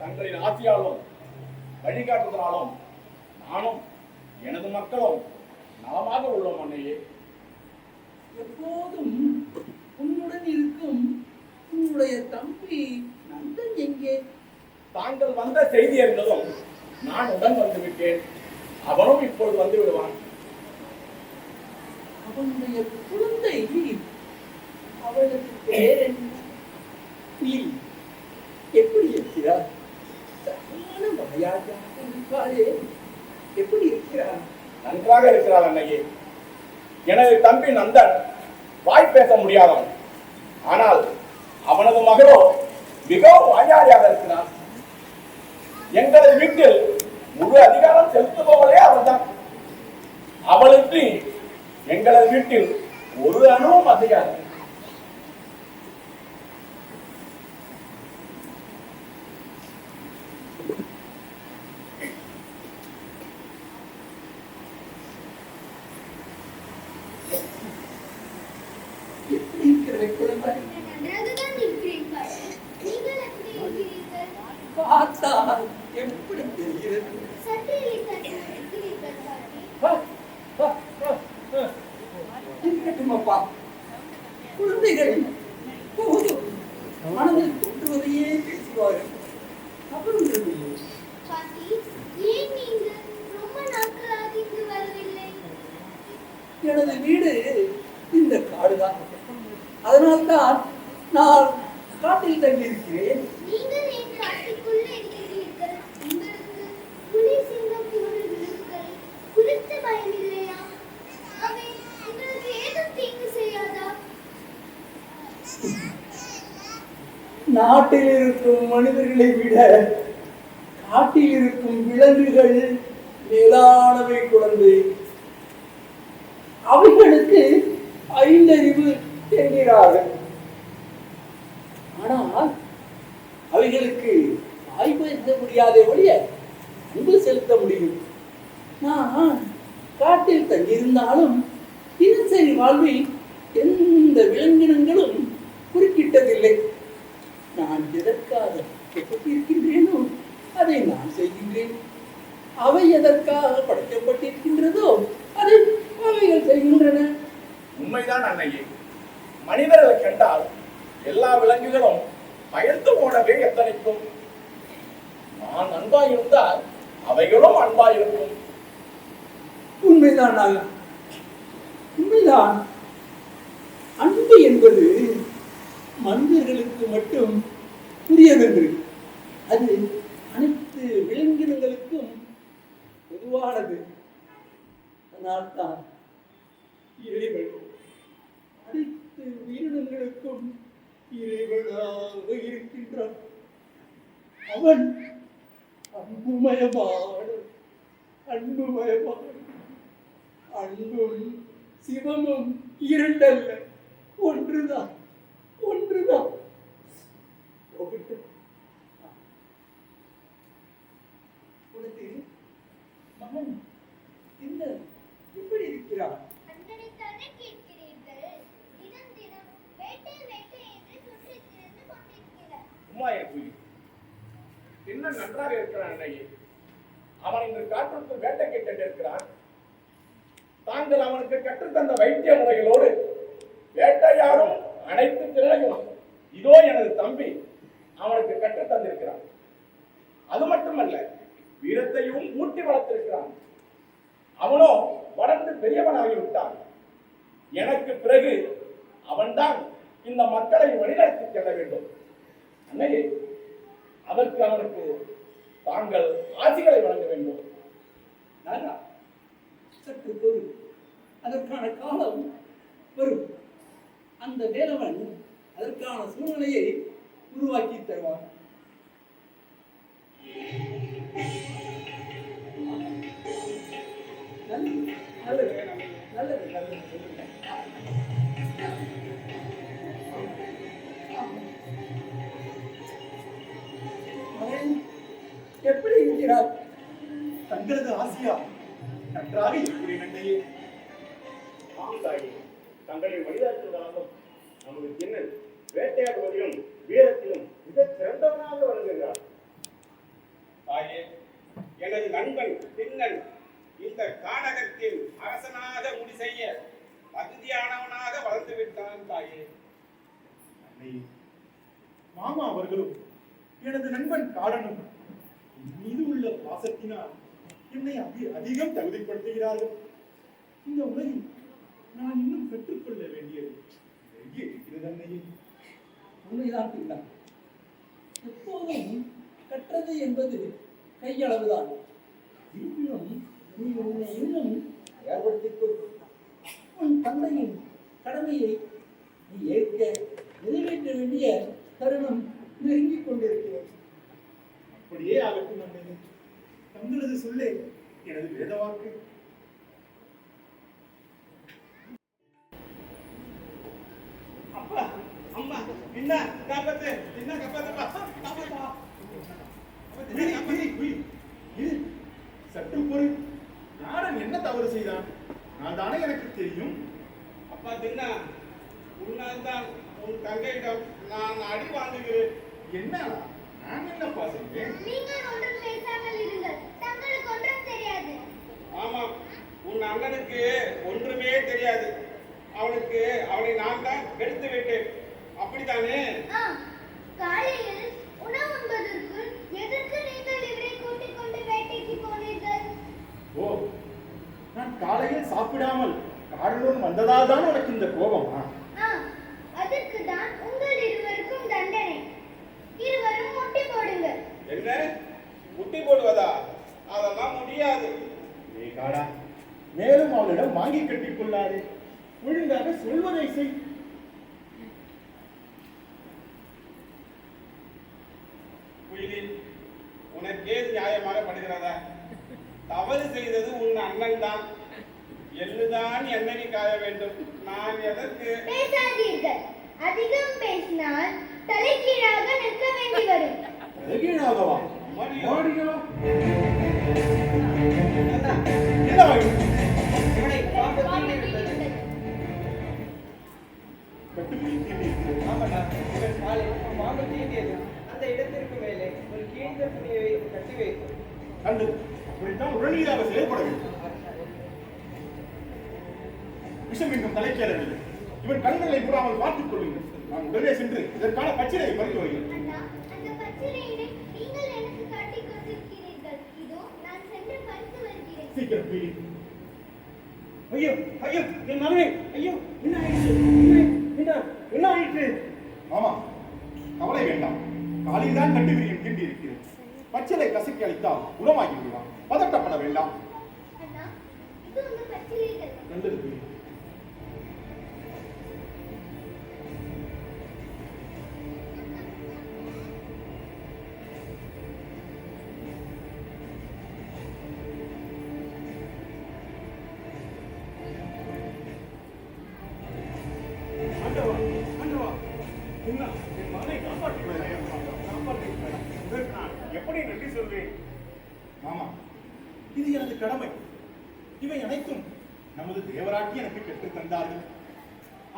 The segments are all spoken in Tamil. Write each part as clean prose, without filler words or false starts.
தங்களின் ஆட்சியாலும் வழிகாட்டுதலாலும் நானும் எனது மக்களும் நலமாக உள்ளோம் அன்னையே. எப்போதும் உன்னுடன் இருக்கும் உன்னுடைய தம்பி நந்தன் எங்கே? தாங்கள் வந்த செய்தி அறிந்ததும் நான் உடன் வந்து விட்டேன். அவனும் இப்பொழுது வந்து விடுவான். அவனுடைய குழந்தை அவளுக்கு பேர் என்ன? எப்படி இருக்கிறார்? எப்படி இருக்கிறார்? நன்றாக இருக்கிறார் அன்னையே. எனது தம்பி நந்தன் வாய் பேச முடியாதவன். ஆனால் அவனது மகளோ மிகவும் வாயாடியாக இருக்கிறான். எங்களது வீட்டில் முழு அதிகாரம் செலுத்துபவளே அவள்தான். அவளுக்கு எங்களது வீட்டில் ஒரு அணுவும் அதிகாரம். எப்படி தெரிகிறது? இருக்கட்டுமப்பா, குழந்தைகள் மனதில் தோன்றுவதையே பேசுவார்கள். எனது வீடு இந்த காடுதான். அதனால்தான் நான் காட்டில் தங்கியிருக்கிறேன். நாட்டில் இருக்கும் மனிதர்களை விட காட்டில் இருக்கும் விலங்குகள் மேலானவை குழந்தை. அவைகளுக்கு ஐந்தறிவு என்கிறார்கள். ஆனால் அவைகளுக்கு வாய் பேச முடியாதே ஒழிய அன்பு செலுத்த முடியும். நான் காட்டில் தங்கியிருந்தாலும் தினசரி வாழ்வில் எந்த விலங்கினங்களும் குறுக்கிட்டதில்லை. நான் எதற்காக இருக்கின்றேனோ அதை நான் செய்கின்றேன். அவை எதற்காக படைக்கப்பட்டிருக்கின்றதோ அதை அவைகள் செய்கின்றன. உண்மைதான் அன்னையே. மனிதர்களை கண்டால் எல்லா விலங்குகளும் பயந்து ஓடவே எத்தனைக்கும். நான் அன்பாய் இருந்தால் அவைகளும் அன்பாய் இருக்கும். உண்மைதான், உண்மைதான். அன்பு என்பது மனிதர்களுக்கு மட்டும் புரியதென்று, அது அனைத்து விலங்கினங்களுக்கும் பொதுவானது. அதனால்தான் இறைவன் அனைத்து உயிரினங்களுக்கும் இறைவனாக இருக்கின்றான். அவன் அன்புமயமான அன்பும் சிவமும் இரண்டல்ல, ஒன்றுதான். உனக்கு மகன் என்ன எப்படி இருக்கிறார்? என்ன நன்றாக இருக்கிறான் அன்னையே. அவன் இன்று காற்றுக்குள் வேட்டை கேட்டு இருக்கிறான். தாங்கள் அவனுக்கு கற்றுத்தந்த வைத்திய முறைகளோடு வேட்டையாடும் அனைத்து திறனையும் இதோ எனது தம்பி அவனுக்கு கற்றுத் தந்திருக்கிறான். அது மட்டுமல்ல, வீரத்தையும் ஊட்டி வளர்த்திருக்கிறான். அவனோ வளர்ந்து பெரியவனாகிவிட்டான். எனக்கு பிறகு அவன்தான் இந்த மக்களை வழிநடத்தி செல்ல வேண்டும். அன்னையே, அதற்கு அவனுக்கு தாங்கள் ஆட்சிகளை வழங்க வேண்டும். சற்று பொறு, அதற்கான காலம் வரும். அந்த வேலவன் அதற்கான சூழ்நிலையை உருவாக்கி தருவான். எப்படி இருக்கிறார்? தங்களது ஆசியா நன்றாக இருக்கிறேன் அண்ணையே. ஆம் தாயே, தங்களின் வழிகாட்டுதலாலும் நமது கிண்ணன் வேட்டையாடுவதிலும் வீரத்திலும் மிகச் சிறந்தவனாக வழங்குகிறார். தாயே, எனது நண்பன் திண்ணன் இந்த கானகத்தின் அரசனாக முடி செய்ய தகுதியானவனாக வளர்ந்து விட்டான் தாயே. அன்னை, மாமா அவர்களும் எனது நண்பன் காடனும் என் மீது உள்ள பாசத்தினால் என்னை அதிகம் தகுதிப்படுத்துகிறார்கள். இந்த உலகில் நான் இன்னும் கற்றுக்கொள்ள வேண்டியது நிறைய இருக்கிறது அன்னையே. உண்மைதான் பிள்ளை. எப்போதும் கற்றது என்பது கையளவுதான். இருப்பினும் நீ உன்னை இன்னும் ஏற்படுத்திக் கொள். உன் தந்தையின் கடமையை நீ ஏற்க நிறைவேற்ற வேண்டிய தருணம் நெருங்கிக் கொண்டிருக்கிறது. அப்படியே ஆகட்டும் அன்னையே. தங்களது சொல்லே எனது வேத வாக்கு. அப்பா, அம்மா, என்ன காப்பாத்து, என்ன காப்பாத்துப்பா, காப்பாத்தா. சற்று பொருள். நாடன் என்ன தவறு செய்தான்? நான் தானே எனக்கு தெரியும். அப்பா தின்னா, உன்னால் தான் உன் தங்கையிடம் நான் அடி வாங்குகிறேன். என்ன நான் என்னப்பா செய்வேன்? நீங்கள் ஒன்றும் பேசாமல் இருங்கள். தங்களுக்கு ஒன்றும் தெரியாது. ஆமாம், உன் அண்ணனுக்கு ஒன்றுமே தெரியாது. அவனை நான் தான் கெடுத்து விட்டேன். அப்படித்தானே? காலையில் உணவு உண்பதற்கு எதற்கு நீங்கள் இவரை கூட்டிக் கொண்டு வேட்டைக்கு போனீர்கள்? ஓ, நான் காலையில் சாப்பிடாமல் காடலோடு வந்ததால் தான் உனக்கு இந்த கோபமா? அதற்கு தான் உங்கள் இருவருக்கும் தண்டனை. இருவரும் முட்டி போடுங்கள். என்ன முட்டி போடுவதா? அதெல்லாம் முடியாது. ஏய் காடா, மேலும் அவளிடம் வாங்கி கட்டிக் கொள்ளாதே. ஒழுங்காக சொல்வதை செய். குயிலி, உனக்கே நியாயமாக படுகிறதா? தவறு செய்தது உன் அண்ணன் தான். எள்ளுதான் எண்ணெய் காய வேண்டும். நான் எதற்கு? பேசாதீர்கள். அதிகம் பேசினால் தலைகீழாக நிற்க வேண்டி வரும். தலைகீழாகவா? மடியோ? மாடியோ? என்ன ஆயிடும்? கட்டுப்படி தீண்டியிருக்கிறது. அந்த இடத்திற்கு மேலே ஒரு கீழ்ந்த துணியை வைத்து கட்டி வைக்கும். கண்டு அப்படித்தான் உடனடியாக செயல்பட வேண்டும். விஷம் இன்னும் தலைக்கேறவில்லை. இவன் கண்களை மூடாமல் பார்த்துக் கொள்ளுங்கள். நான் உடனே சென்று இதற்கான பச்சிலையை பறித்து வருகிறேன். அண்ணா, அந்த பச்சிலையினை நீங்கள் எனக்கு காட்டிக் கொண்டிருக்கிறீர்கள். இதோ நான் சென்று பறித்து வருகிறேன். சீக்கிரம் பீடி. ஐயோ ஐயோ என் மகனே, ஐயோ என்ன ஆயிடுச்சு? என்ன ஆயிடுச்சு? மாமா, கவலை வேண்டாம். காலையில் தான் கட்டு விரியம் தீண்டி இருக்கிறேன். பச்சிலை கசக்கி அளித்தால் குணமாகி விடுவான். பதட்டப்பட வேண்டாம். அண்ணா, இது உங்கள் பச்சிலைகள். நல்லது பீடி. எப்படி நன்றி சொல்வேன்? மாமா, இது எனது கடமை. இவை அனைத்தும் நமது தேவராட்டி எனக்கு கற்றுத் தந்தார்கள்.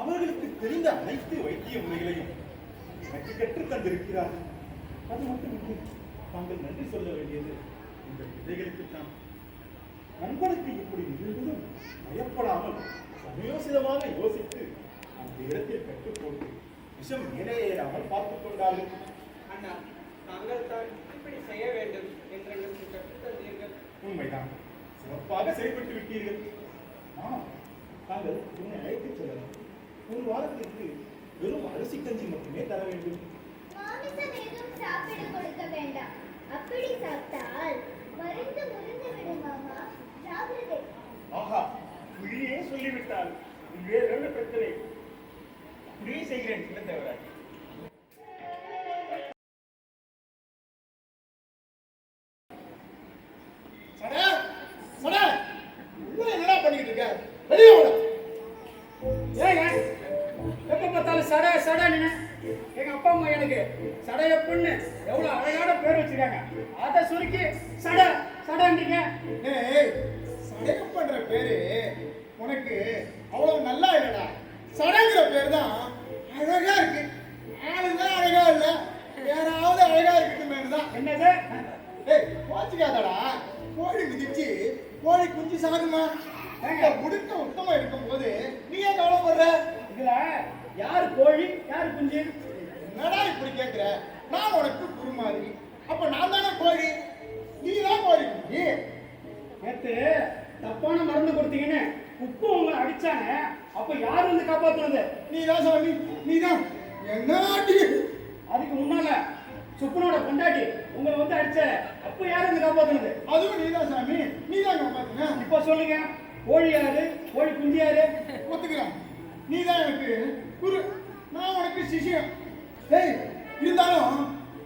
அவர்களுக்கு தெரிந்த அனைத்து வைத்திய முறைகளையும் எனக்கு கற்றுத் தந்திருக்கிறார்கள். அது மட்டுமின்றி தாங்கள் நன்றி சொல்ல வேண்டியது இந்த விதைகளுக்குத்தான். நண்பனுக்கு இப்படி நிகழ்வதும் பயப்படாமல் சமயோசிதமாக யோசித்து அந்த இடத்தில் கற்றுக்கொண்டு விஷம் மேலே ஏறாமல் பார்த்துக் கொண்டார்கள். அண்ணா, தாங்கள் தான் இப்படி செய்ய வேண்டும் என்று எனக்கு கற்றுத் தந்தீர்கள். உண்மைதான், சிறப்பாக செயல்பட்டு விட்டீர்கள். தாங்கள் உன்னை அழைத்துச் செல்லலாம். ஒரு வாரத்திற்கு வெறும் அரிசி கஞ்சி மட்டுமே தர வேண்டும். மாமிசம் எதுவும் சாப்பிட கொடுக்க வேண்டாம். அப்படி சாப்பிட்டால் மருந்து முறிந்து விடும் மாமா. ஜாகிரதை. ஆஹா, வெளியே சொல்லிவிட்டால் வேறு பிரச்சனை. அப்படியே செய்கிறேன் சின்ன தேவராட்டி. என்னடா பண்ணிட்டு இருக்க? வெளியே வாடா. ஏங்க எப்ப பார்த்தாலும் சடை சடைன்னு எங்க அப்பா அம்மா எனக்கு சடைய பொண்ணு எவ்வளவு அழகான பேர் வச்சிருக்காங்க. அதை சுருக்கி சடை சடைன்றீங்க. ஏய், சடையம் பண்ற பேரு உனக்கு அவ்வளவு குஞ்சு சாகுமா? இந்த முடுக்க உத்தமம் இருக்கும்போது நீ ஏன் கவலைப்படுற? இதுல யாரு கோழி யாரு குஞ்சு? என்னடா இப்படி கேட்கிற? நான் உனக்கு குரு மாதிரி. அப்ப நான் தானே கோழி, நீ தான் கோழி குஞ்சு. நேத்து தப்பான மருந்து கொடுத்தீங்கன்னு உப்பு உங்களை அடிச்சாங்க. அப்ப யார் வந்து காப்பாத்துனது? நீ தான் சாமி, நீ தான். என்னாடி அதுக்கு முன்னால சுப்பனோட பொண்டாட்டி உங்களை வந்து அடிச்சாரு. அப்ப யார் வந்து காப்பாத்துனது? அதுவும் நீ தான் சாமி, நீ தான் காப்பாத்துன. இப்ப சொல்லுங்க, கோழி யாரு கோழி குஞ்சு யாரு? ஒத்துக்கிறேன், நீ தான் எனக்கு குரு, நான் உனக்கு சிஷ்யம். ஏய், இருந்தாலும்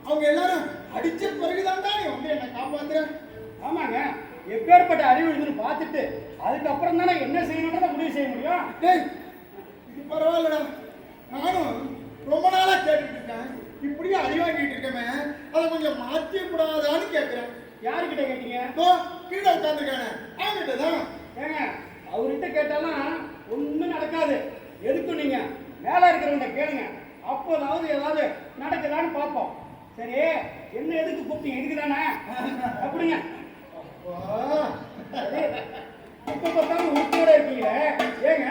அவங்க எல்லாரும் அடிச்ச பிறகுதான் நீ வந்து என்னை காப்பாத்துற. ஆமாங்க, எப்பேற்பட்ட அறிவு இருக்குன்னு பார்த்துட்டு அதுக்கப்புறம் தானே என்ன செய்யணும்ன்றத முடிவு செய்ய முடியும். டேய், இது பரவாயில்லடா. நானும் ரொம்ப நாளா கேட்டுட்டு இருக்கேன். இப்படியே அடி வாங்கிட்டு இருக்கமே, அதை கொஞ்சம் மாற்றிய கூடாதான்னு கேட்கிறேன். யாருக்கிட்ட கேட்டீங்க? இதோ கீழே உட்காந்துருக்கானே, அவன்கிட்ட தான். ஏங்க, அவர்கிட்ட கேட்டாலும் ஒண்ணும் நடக்காது. எதுக்கும் நீங்க மேல இருக்கிறவங்க கேளுங்க. அப்போதாவது ஏதாவது நடக்குதான்னு பார்ப்போம். சரி, என்ன எதுக்கு கூப்பிட்டீங்க? இதுக்குதானே? அப்படிங்க. வா. இப்ப பார்த்தாலும் உறுதியோட இருக்கீங்களே, ஏங்க?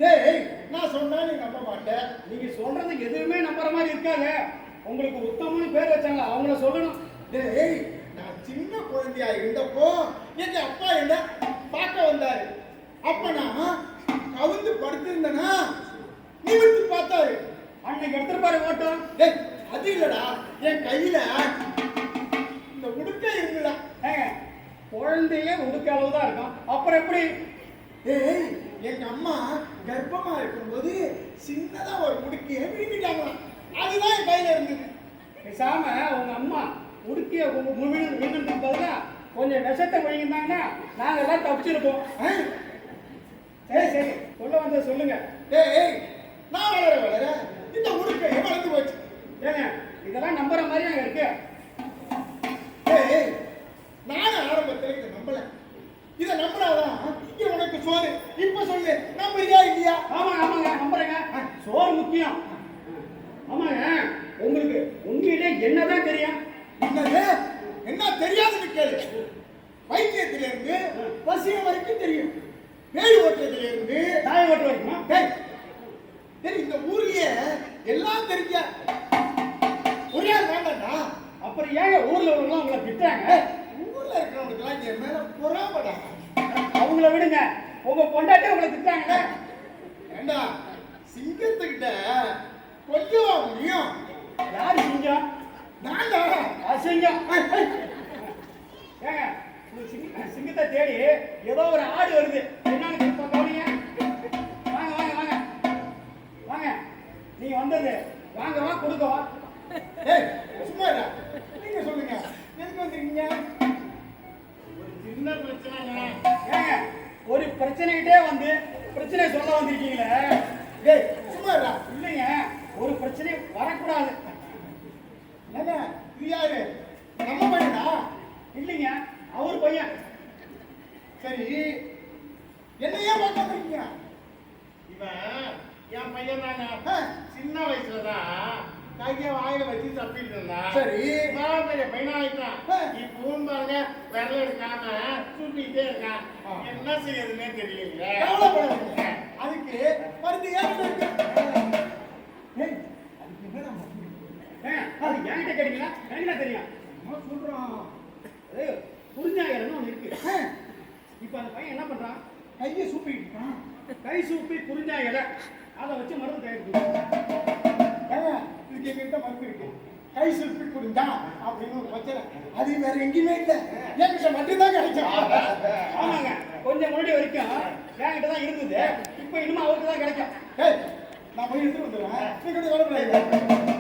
டேய், நான் சொன்னா நீ நம்ப மாட்டேன். நீங்க சொல்றது எதுவுமே நம்புற மாதிரி இருக்காது. உங்களுக்கு உத்தமன்னு பேர் வச்சாங்க, அவங்கள சொல்லணும். டேய், நான் சின்ன குழந்தையா இருந்தப்போ எங்க அப்பா என்ன பார்க்க வந்தாரு. அப்ப நான் கவுந்து படுத்திருந்தேனா, நிமிர்த்தி பார்த்தாரு. அன்னைக்கு எடுத்துருப்பாரு ஓட்டம். டேய், அது இல்லடா, என் கையில இந்த உடுக்க இருக்குடா. ஏங்க, குழந்தையே உடுக்க அளவு தான் இருக்கும், அப்புறம் எப்படி? டேய், எங்க அம்மா கர்ப்பமா இருக்கும்போது சின்னதா ஒரு முடுக்கிய விழுங்கிட்டாங்களாம். அதுதான் என் கையில இருந்தது. பேசாம உங்க அம்மா உடுக்கிய விழுந்துட்டு பதிலா கொஞ்சம் விஷத்தை விழுங்கிருந்தாங்கன்னா நாங்க எல்லாம் தப்பிச்சிருப்போம். ஆ? சரி சரி, சொல்ல வந்த சொல்லுங்க. டேய், நான் வளர வளர இந்த உடுக்கையை வளர்ந்து போச்சு. ஏங்க, இதெல்லாம் நம்புற மாதிரியா இருக்கு? டேய், நானும் ஆரம்பத்துல இதை நம்பல. இதை நம்பினாதான் இங்க உனக்கு சோறு. இப்ப சொல்லு, நம்புறியா இல்லையா? ஆமாங்க ஆமாங்க, நம்புறேங்க. சோறு முக்கியம். ஆமாங்க, உங்களுக்கு உண்மையிலே என்னதான் தெரியும்? என்னது? என்ன தெரியாதுன்னு கேளு. வைத்தியத்தில இருந்து வசியம் வரைக்கும் தெரியும். பேய் ஓட்டுறதுல இருந்து தாய் ஓட்டு வரைக்குமா? டேய், டேய், இந்த ஊர்லயே எல்லாம் தெரிஞ்ச ஒரே ஆள் வேண்டாம்டா. அப்புறம் ஏங்க ஊர்ல உள்ளவங்க உங்களை திட்டாங்க? ஊர்ல இருக்கிறவனுக்குலாம் என் மேல பொறாமடா. அவங்கள விடுங்க, உங்க பொண்டாட்டி உங்களை திட்டாங்க. ஏண்டா, சிங்கத்துக்கிட்ட கொஞ்சம் முடியும். யாரு சிங்கம்? நான் தான். அசிங்கம். ஏங்க, சிங்கத்தை தேடி ஏதோ ஒரு ஆடு வருது. என்னன்னு கவனிங்க. வாங்க வாங்க வாங்க வாங்க, நீங்க வந்தது வாங்கவா கொடுக்கவா? டேய், சும்மா இருடா. நீங்க சொல்லுங்க, எதுக்கு வந்திருக்கீங்க? ஒரு சின்ன பிரச்சனைங்க. ஏங்க, ஒரு பிரச்சனைகிட்டே வந்து பிரச்சனை சொல்ல வந்திருக்கீங்களே. டேய், சும்மா இருடா. இல்லைங்க, ஒரு பிரச்சனை வரக்கூடாது. என்னங்க, இது யாரு? நம்ம பையனா? இல்லைங்க, அவர் பையன். சரி, என்னையே பார்க்க வந்திருக்கீங்க? இவன் என் பையன் தாங்க. ஆ, சின்ன வயசுலதான் கைய வாயில வச்சு தப்பிட்டு இருந்தான். சரி. இவ்வளவு பெரிய பையனா ஆயிட்டான். ஆ. இப்பவும் பாருங்க, விரல் எடுக்காம சுத்திட்டே இருக்கான். ஆ. என்ன செய்யறதுன்னே தெரியல. கவலைப்படாதீங்க. அதுக்கு மருந்து ஏன் இருக்கு? டேய், அதுக்கு என்னடா மருந்து? அது என்கிட்ட கேட்டீங்களா? எனக்கு தெரியும். என்ன சொல்றான்? புரிஞ்சாயிரம்னு ஒண்ணு இருக்கு. ஆ, இப்ப அந்த பையன் என்ன பண்றான்? கையை சூப்பிட்டு இருக்கான். கை சூப்பி புரிஞ்சாயிர அதை வச்சு மருந்து தயாரிக்கணும். ஏங்க, இதுக்கு எங்கிட்ட மருந்து இருக்கு. கை சூப்பி புரிஞ்சா அப்படின்னு ஒரு பிரச்சனை. அது வேற எங்கேயுமே இல்லை, என்கிட்ட மட்டும்தான் கிடைக்கும். ஆமாங்க, கொஞ்சம் முன்னாடி வரைக்கும் என்கிட்ட தான் இருந்தது. இப்ப இனிமே அவருக்கு தான் கிடைக்கும். ஏய், நான் போய் எடுத்துட்டு வந்துடுறேன். நீ கொஞ்சம் கவலைப்படாதீங்க.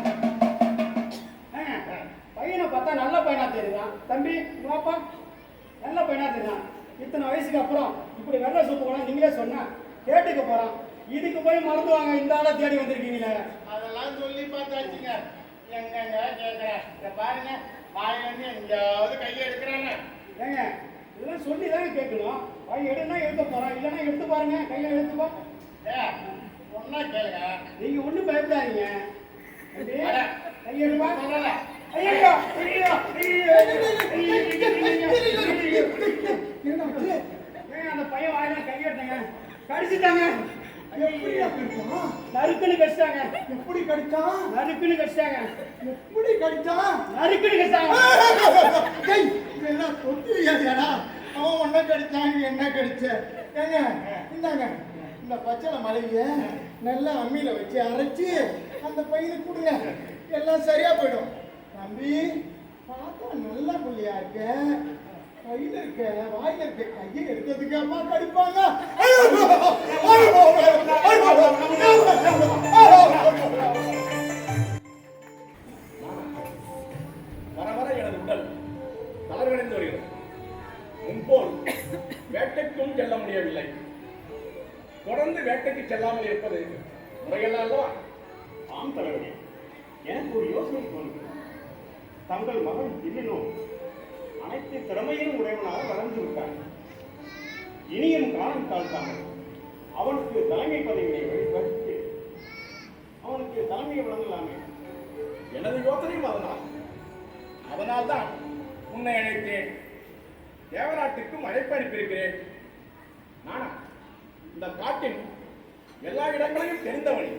பையனை பார்த்தா நல்ல பையனா தெரியுதான். தம்பி, பாப்பா நல்ல பையனா தெரியுதான். இத்தனை வயசுக்கு அப்புறம் இப்படி வெள்ளை சூப்பு கூட நீங்களே சொன்னா கேட்டுக்க போறான். இதுக்கு போய் மருந்து வாங்க இந்த ஆளை தேடி வந்திருக்கீங்களே. அதெல்லாம் சொல்லி பார்த்தாச்சுங்க. எங்கங்க கேட்கிறேன். இத பாருங்க, வாயில இருந்து எங்கேயாவது கையை எடுக்கிறாங்க. ஏங்க, இதெல்லாம் சொல்லி தாங்க கேட்கணும். வாய் எடுனா எடுக்க போறான், இல்லைன்னா எடுத்து பாருங்க, கையில எடுத்துப்பா. ஒன்னா கேளுங்க. நீங்க ஒண்ணும் பயப்படாதீங்க. தம்பி, அட. கை எடுப்பா. சொல்லல. ஐயோ ஐயோ ஐயோ ஐயோ. என்னடா இது? கடிச்சிட்டாங்க. எப்படியா கடிச்சான்? நறுக்குன்னு கடிச்சிட்டாங்க. எப்படி கடிச்சான்? நறுக்குன்னு கடிச்சிட்டாங்க. எப்படி கடிச்சான்? நறுக்குன்னு கடிச்சிட்டாங்க. டேய், இதெல்லாம் தொட்டு வியாதியாடா? அவன் ஒன்ன கடிச்சான், நீ என்ன கடிச்ச? ஏங்க, இந்தாங்க இந்த பச்சளை மலைய நல்லா அம்மியில வச்சு அரைச்சு அந்த பையனுக்கு கொடுங்க, எல்லாம் சரியா போயிடும். தம்பி, பார்த்தா நல்ல புள்ளியா இருக்க, கையில இருக்க வாயில இருக்க கையை எடுக்கிறதுக்கு அம்மா கடிப்பாங்க. வர வர எனது உடல் தளர்வடைந்து வருகிறது. முன்போல் வேட்டைக்கும் செல்ல முடியவில்லை. தொடர்ந்து வேட்டைக்கு செல்லாமல் இருப்பது முறையல்ல அல்லவா? ஆம் தலைவரே, எனக்கு ஒரு யோசனை தோன்றுகிறது. தங்கள் மகன் இன்னும் அனைத்து திறமையிலும் உடையவனாக வளர்ந்து விட்டான். இனியும் காலம் தாழ்த்தாமல் அவனுக்கு தலைமை பதவியை வழிவகுத்து அவனுக்கு தலைமையை வழங்கலாமே. எனது யோசனையும் அதனால்தான் உன்னை அழைத்தேன். தேவநாட்டுக்கும் அழைப்பு அனுப்பியிருக்கிறேன். நானா இந்த காட்டின் எல்லா இடங்களையும் தெரிந்தவனி,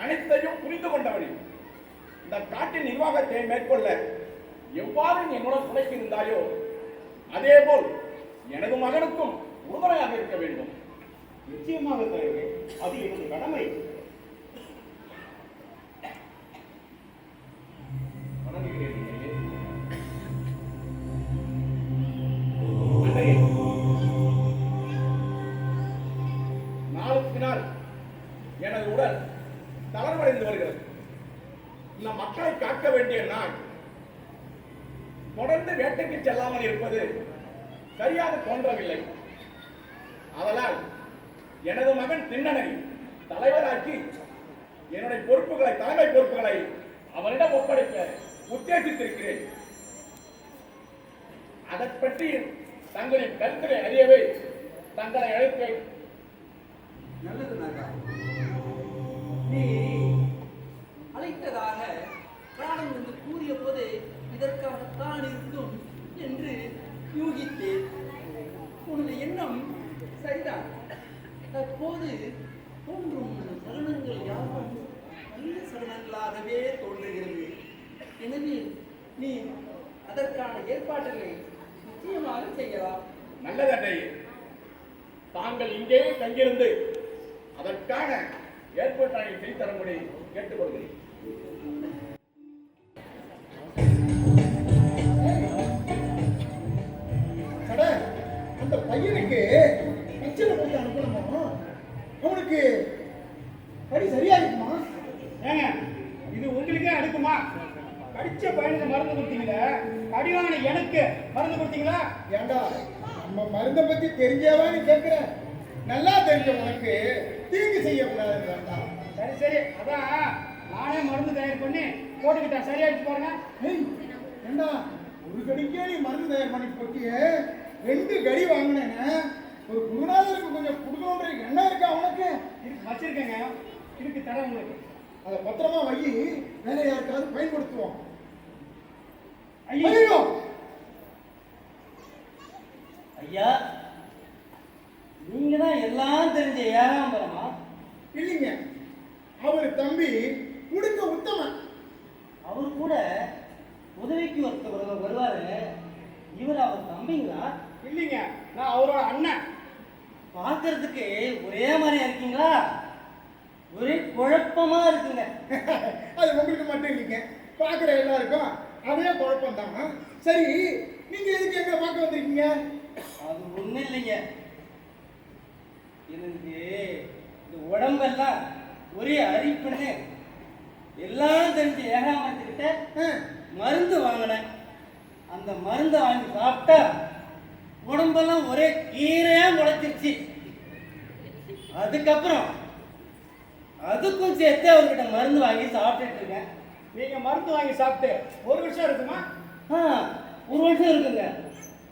அனைத்தையும் புரிந்து கொண்டவனி. இந்த காட்டின் நிர்வாகத்தை மேற்கொள்ள எவ்வாறு நீ என்னுடன் துணைக்கு இருந்தாயோ அதேபோல் எனது மகனுக்கும் உறுதுணையாக இருக்க வேண்டும். நிச்சயமாக தலைவரே, அது எனது கடமை. வணங்குகிறேன். அன்னையே, நாளுக்கு நாள் எனது உடல் தளர்வடைந்து வருகிறது. இந்த மக்களை காக்க வேண்டிய நான் தொடர்ந்து வேட்டைக்கு செல்லாமல் இருப்பது சரியாக தோன்றவில்லை. அதனால் எனது மகன் திண்ணனை தலைவராக்கி என்னுடைய பொறுப்புகளை, தலைமை பொறுப்புகளை அவனிடம் ஒப்படைக்க உத்தேசித்திருக்கிறேன். அதை பற்றி தங்களின் கருத்துரை அறியவே தங்களை அழைப்பேன். நல்லது நாகா. நீ அழைத்ததாக பிராணம் என்று கூறிய போது இதற்காகத்தான் இருக்கும் என்று யூகித்தேன். உனது எண்ணம் சரிதான். தற்போது தோன்றும் சரணங்கள் யாவும் நல்ல சரணங்களாகவே தோன்றுகிறது. எனவே நீ அதற்கான ஏற்பாடுகளை நிச்சயமாக செய்யலாம். நல்லதன்னை, தாங்கள் இங்கே தங்கியிருந்து அதற்கான ஏற்பாட்டை செய்து தரும்படி கேட்டுக்கொள்கிறேன். அந்த பையனுக்கு பச்சளை போட்டு அனுப்பணுமா? அவனுக்கு படி சரியா இருக்குமா? ஏங்க, இது உங்களுக்கே அடுக்குமா? கடிச்ச பையனுக்கு மருந்து கொடுத்தீங்களே, கடிவான எனக்கு மருந்து கொடுத்தீங்களா? ஏண்டா, நம்ம மருந்தை பத்தி தெரிஞ்சவா நீ கேட்கிற? நல்லா தெரிஞ்ச உனக்கு தீங்கு செய்யக்கூடாது. சரி சரி, அதான் நானே மருந்து தயார் பண்ணி போட்டுக்கிட்டேன். சரியாயிடுச்சு பாருங்க. ஏண்டா, ஒரு கடிக்கே நீ மருந்து தயார் பண்ணி போட்டிய, 2 கடி வாங்கினேன்னு ஒரு குருநாதருக்கு கொஞ்சம் கொடுக்கணுன்ற எண்ணம் இருக்கா உனக்கு? வச்சிருக்கேங்க, இருக்கு தரேன் உங்களுக்கு. அதை பத்திரமா வை, வேற யாருக்காவது பயன்படுத்துவோம். ஐயோ, ஐயா, நீங்க தான் எல்லாம் தெரிஞ்ச ஏகாம்பரமா? இல்லைங்க, அவர் தம்பி கொடுக்க உத்தமன். அவர் கூட உதவிக்கு ஒருத்தர் வருவாரு. இவர் அவர் தம்பிங்களா? இல்லைங்க, நான் அவரோட அண்ணன். பார்க்கறதுக்கு ஒரே மாதிரியா இருக்கீங்களா? ஒரே குழப்பமா இருக்குங்க. அது உங்களுக்கு மட்டும் இல்லைங்க, பார்க்குற எல்லாருக்கும் அதே குழப்பம் தான். சரி, நீங்க எதுக்கு எங்களை பார்க்க வந்திருக்கீங்க? அது ஒண்ணும் இல்லைங்க, எனக்கு இந்த உடம்பெல்லாம் ஒரே அரிப்புன்னு எல்லாம் தெரிஞ்ச ஏகாமத்துக்கிட்ட மருந்து வாங்கினேன். அந்த மருந்தை வாங்கி சாப்பிட்டா உடம்பெல்லாம் ஒரே கீரையா முளைச்சிருச்சு. அதுக்கப்புறம் அதுக்கும் சேர்த்து அவர்கிட்ட மருந்து வாங்கி சாப்பிட்டுட்டு இருக்கேன். நீங்க மருந்து வாங்கி சாப்பிட்டு 1 வருஷம் இருக்குமா? 1 வருஷம் இருக்குங்க.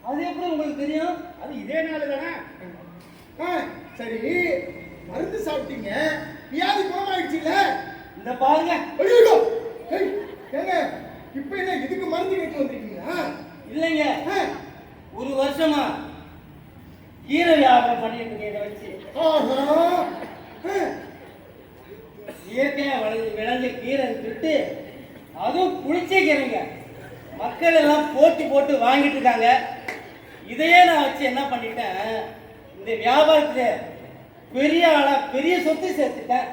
அது எப்படி உங்களுக்கு தெரியும்? அது இதே நாள் தானே. சரி, மருந்து சாப்பிட்டீங்க, வியாதி குணமாயிடுச்சுல்ல? இந்த பாருங்க. ஐயோ, ஏங்க, இப்ப என்ன இதுக்கு மருந்து கேட்டு வந்திருக்கீங்களா? இல்லைங்க, 1 வருஷமா கீரை வியாபாரம் பண்ணிட்டு இருக்கேன் இதை வச்சு. ஆஹா. இயற்கையா விளைஞ்ச கீரை விட்டு அதுவும் புளிச்ச கீரைங்க. மக்கள் எல்லாம் போட்டி போட்டு வாங்கிட்டு இருக்காங்க. இதையே நான் வச்சு என்ன பண்ணிட்டேன், இந்த வியாபாரத்துல பெரிய ஆளா பெரிய சொத்து சேர்த்துட்டேன்.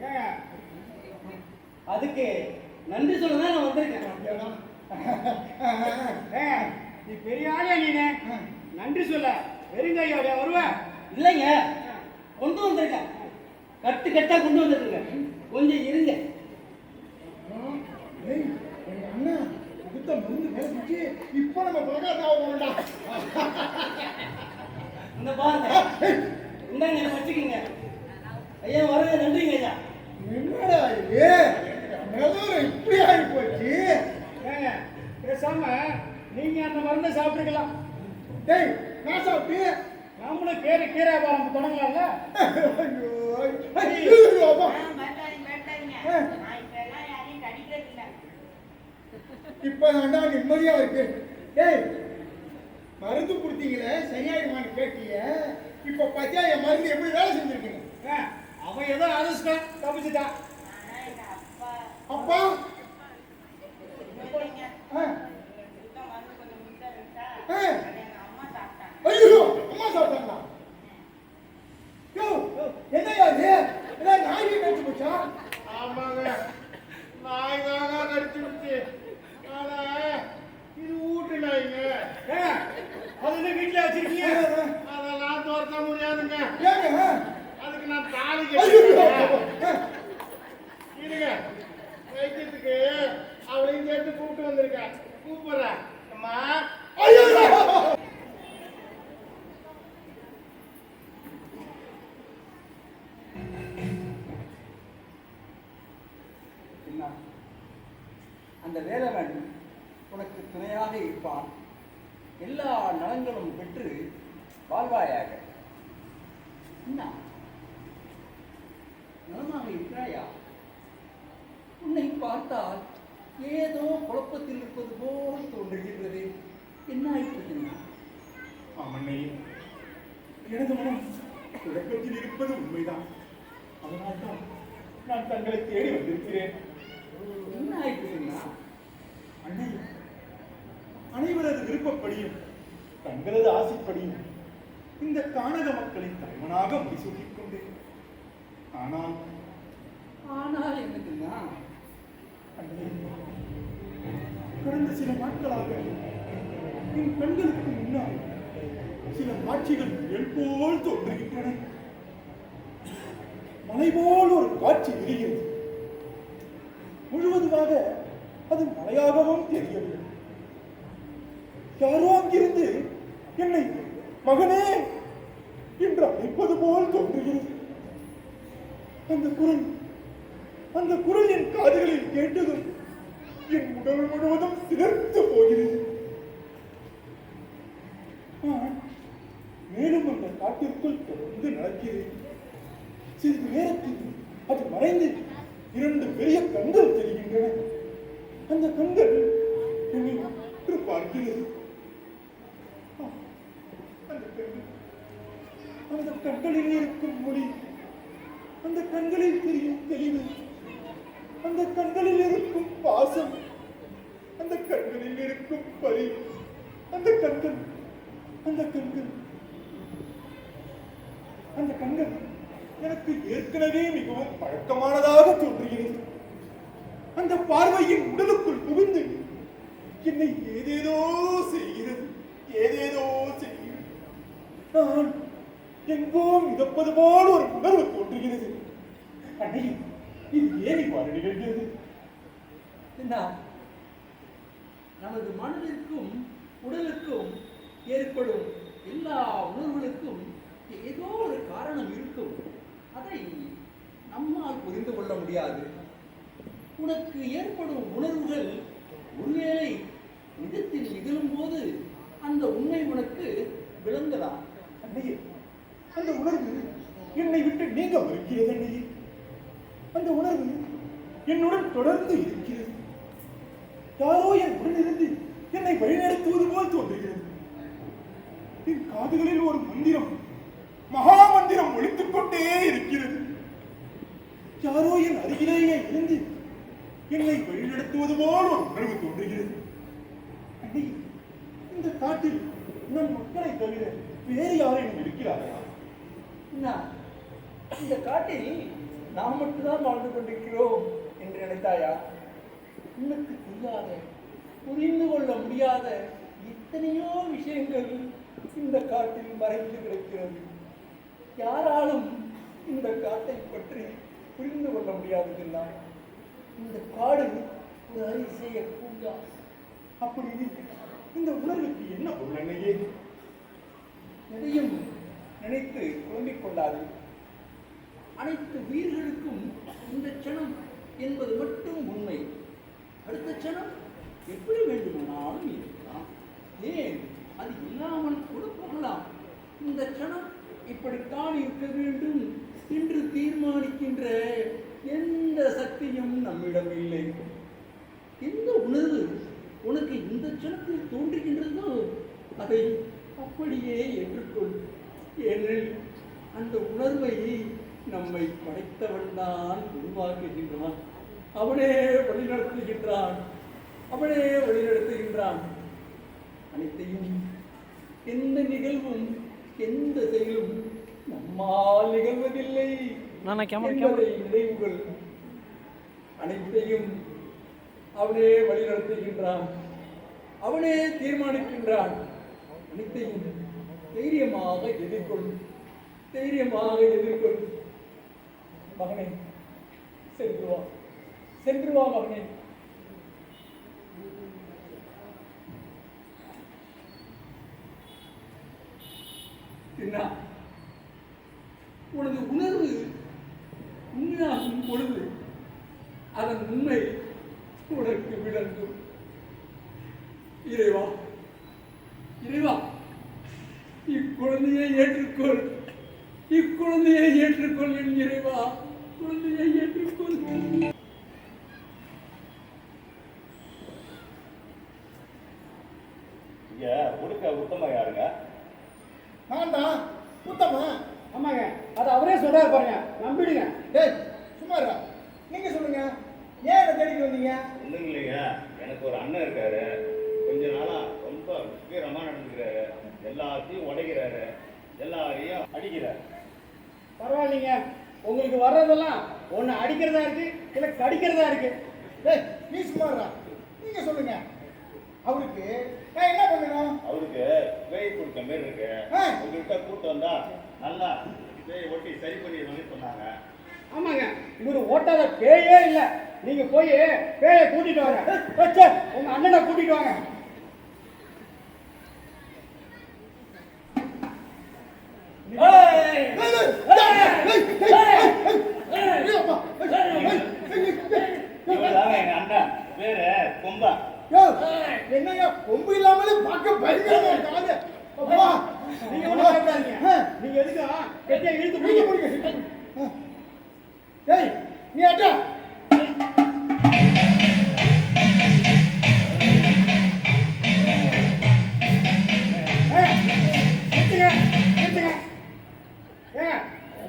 ஏங்க, அதுக்கு நன்றி சொல்ல தான் நான் வந்திருக்கேன். ஏங்க, நீ பெரிய ஆளே நீனு. நன்றி சொல்ல வெறுங்கையோட வருவ. இல்லைங்க, கொண்டு வந்திருக்கேன். கட்டு கட்டா கொண்டு வந்திருக்கேங்க. கொஞ்சம் இருங்க. ஏய், எங்க அண்ணன் கொடுத்த மருந்து பேசிச்சு இப்போ நம்ம பணக்காரனா போகலாம். இந்த பாருங்க, இந்தாங்க இதை வச்சுக்கோங்க. ஐயா வருங்க, நன்றிங்க ஐயா. என்னடா இது நிலவரம் இப்படி ஆகி போச்சு. ஏங்க, பேசாம நீங்க அந்த மருந்தை சாப்பிட்டுக்கலாம். டேய் நான் சாப்பிட்டு நம்மளும் கீரை வியாபாரம் தொடங்கலாம்ல. ஐயோ அப்பா. இப்ப நான் நிம்மதியா இருக்கு. டேய் மருந்து கொடுத்தீங்களே சரியாயிடுமான்னு கேட்டீங்க. இப்ப பத்தியா என் மருந்து எப்படி வேலை செஞ்சிருக்கீங்க? அவன் ஏதோ அதிர்ஷ்டம் தப்பிச்சுட்டான். அப்பா ஐயோ அம்மா சாப்பிட்டாங்களா? யோ என்னையா இது? என்ன நாய் கடிச்சு போச்சா? ஆமாங்க, நாய் தாங்க கடிச்சு விடுச்சு. ஆனா இது வீட்டு நாய்ங்க. அது என்ன வீட்டுல வச்சிருக்கீங்க? அதெல்லாம் துரத்த முடியாதுங்க. ஏங்க அதுக்கு நான் தாலி ஐயோ கட்டிருக்கேன். இருங்க, வைக்கிறதுக்கு அவளையும் சேர்த்து கூப்பிட்டு வந்திருக்கேன். கூப்பிடுறேன். அம்மா ஐயோ அந்த வேலவன் உனக்கு துணையாக இருப்பான். எல்லா நலன்களும் பெற்று வாழ்வாயாக. என்ன நலமாக இருக்கிறாயா? உன்னை பார்த்தால் ஏதோ குழப்பத்தில் இருப்பது போல் தோன்றுகிறது. என்ன ஆயிட்டு? ஆமண்ணே, எனது மனம் குழப்பத்தில் இருப்பது உண்மைதான். அதனால்தான் நான் தங்களை தேடி வந்திருக்கிறேன். என்ன ஆயிட்டு? அண்ணே, அனைவரது விருப்பப்படியும் தங்களது ஆசைப்படியும் இந்த கானக மக்களின் தலைவனாக முடிசூட்டிக் கொண்டேன். ஆனால் ஆனால் எனக்குன்னா அண்ணே, கடந்த சில நாட்களாக என் கண்களுக்கு முன்னால் சில காட்சிகள் நிழல் போல் தோன்றுகின்றன. மலை போல் ஒரு காட்சி விரிகிறது. முழுவதுமாக அது மலையாகவும் தெரியவில்லை. யாரோ அங்கிருந்து என்னை மகனே என்று அழைப்பது போல் தோன்றுகிறது. அந்த குரல் என் காதுகளில் கேட்டதும் என் உடல் முழுவதும் சிதர்த்து போகிறது. நான் மேலும் அந்த காட்டிற்குள் தொடர்ந்து நடக்கிறேன். சிறிது நேரத்தில் அது மறைந்து 2 பெரிய கண்கள் தெரிகின்றன. அந்த கண்கள் என்னை உற்று பார்க்கிறது. அந்த கண்களில் இருக்கும் மொழி, அந்த கண்களில் தெரியும் தெளிவு, அந்த கண்களில் இருக்கும் பாசம், அந்த கண்களில் இருக்கும் பலி, அந்த கண்கள் எனக்கு ஏற்கனவே மிகவும் பழக்கமானதாக தோன்றுகிறது. அந்த பார்வையின் உடலுக்குள் புகுந்து என்னை ஏதேதோ செய்கிறது. நான் எங்கோ மிதப்பது போல் ஒரு உணர்வு தோன்றுகிறது. அன்னை, இது ஏன் இவ்வாறு நிகழ்கிறது? என்ன நமது மனதிற்கும் உடலுக்கும் ஏற்படும் எல்லா உணர்வுகளுக்கும் ஏதோ ஒரு காரணம் இருக்கும். அதை நம்மால் புரிந்து கொள்ள முடியாது. உனக்கு ஏற்படும் உணர்வுகள் ஒருவேளை நிஜத்தில் நிகழும் போது அந்த உண்மை உனக்கு விளங்கலாம். அன்னையே, அந்த உணர்வு என்னை விட்டு நீங்க மறுக்கிறது. அன்னையே, அந்த உணர்வு என்னுடன் தொடர்ந்து இருக்கிறது. யாரோ என் உடனிருந்து என்னை வழிநடத்துவது போல் தோன்றுகிறது. என் காதுகளில் ஒரு மந்திரம், மகா மந்திரம் ஒலித்துக் கொண்டே இருக்கிறது. யாரோ என் அருகிலேயே இருந்து என்னை வழிநடத்துவது போல் ஒரு உணர்வு தோன்றுகிறது. அண்ணே, இந்த காட்டில் நம் மக்களை தவிர வேறு யாரையும் இருக்கிறாரா? இந்த காட்டில் நாம் மட்டும்தான் வாழ்ந்து கொண்டிருக்கிறோம் என்று நினைத்தாயா? உனக்கு தெரியாத, புரிந்து கொள்ள முடியாத எத்தனையோ விஷயங்கள் இந்த காட்டில் மறைந்து கிடக்கிறது. யாராலும் இந்த காட்டை பற்றி புரிந்து கொள்ள முடியாததெல்லாம். இந்த காடு ஒரு அதிசய பூங்கா. அப்படி இந்த உணர்வுக்கு என்ன பொருள் அண்ணையே? எதையும் நினைத்து குழம்பிக் கொள்ளாது. அனைத்து உயிர்களுக்கும் இந்த க்ஷணம் என்பது மட்டும் உண்மை. அடுத்த க்ஷணம் எப்படி வேண்டுமானாலும் இருக்கலாம். ஏன் அது இல்லாமல் கூட போகலாம். இந்த க்ஷணம் இப்படித்தான் இருக்க வேண்டும் என்று தீர்மானிக்கின்ற எந்த சக்தியும் நம்மிடம் இல்லை. எந்த உணர்வு உனக்கு இந்த க்ஷணத்தில் தோன்றுகின்றதோ அதை அப்படியே ஏற்றுக்கொள். ஏனெனில் அந்த உணர்வை நம்மை படைத்தவன் தான் உருவாக்குகின்றான். அவனே வழிநடத்துகின்றான். அவனே வழிநடத்துகின்றான். அனைத்தையும் எந்த நிகழ்வும் எந்த செயலும் நம்மால் நிகழ்வதில்லை என்பதை நினைவுகள். அனைத்தையும் அவனே வழிநடத்துகின்றான். அவனே தீர்மானிக்கின்றான். அனைத்தையும் தைரியமாக எதிர்கொள். தைரியமாக எதிர்கொள். மகனே, சென்று வா, சென்று வா மகனே. என்ன உனது உணர்வு உண்மையாகும் பொழுது அதன் உண்மை உனக்கு விளங்கும். இறைவா, இறைவா, இக்குழந்தையை ஏற்றுக்கொள். இக்குழந்தையை ஏற்றுக்கொள் என் இறைவா. குழந்தையை ஏற்றுக்கொள். இங்க ஒடுக்க உத்தம யாருங்க? நான் தான் உத்தமா. ஆமாங்க, அது அவரே சொல்றாரு பாருங்க, நம்பிடுங்க. டேய் சும்மா இருடா. நீங்க சொல்லுங்க, ஏன் என்ன தேடிட்டு வந்தீங்க? ஒன்றும் இல்லைங்க, எனக்கு ஒரு அண்ணன் இருக்காரு. கொஞ்ச நாளா ரொம்ப வீரமா நடந்துக்கிறாரு. எல்லாத்தையும் உடைக்கிறாரு, எல்லாரையும் அடிக்கிறாரு. பரவாயில்லைங்க, உங்களுக்கு வர்றதெல்லாம் ஒன்று அடிக்கிறதா இருக்கு, இல்லை கடிக்கிறதா இருக்கு. டேய் நீ சும்மா இருடா. நீங்க சொல்லுங்க, அவருக்கு நான் என்ன பண்ணணும்? அவருக்கு பேய் கொடுத்த மாதிரி இருக்கு. உங்ககிட்ட கூட்டு வந்தா நல்லா பேய் ஒட்டி சரி பண்ணிடுவாங்கன்னு சொன்னாங்க. ஆமாங்க, இவரு ஓட்டாத பேயே இல்லை. நீங்க போய் பேயை கூட்டிட்டு வாங்க. உங்க அண்ணனை கூட்டிட்டு வாங்க. இவர்தாங்க எங்க அண்ணன், பேரு கொம்பா. என்னையா கொம்பு இல்லாமலே பார்க்க பயங்கரமா இருக்காது. அப்பா நீங்க ஒன்றும் பயப்படாதீங்க. நீங்க எதுக்கு கெட்டியா இழுத்து பிடிக்க. டேய் நீ அட்டா.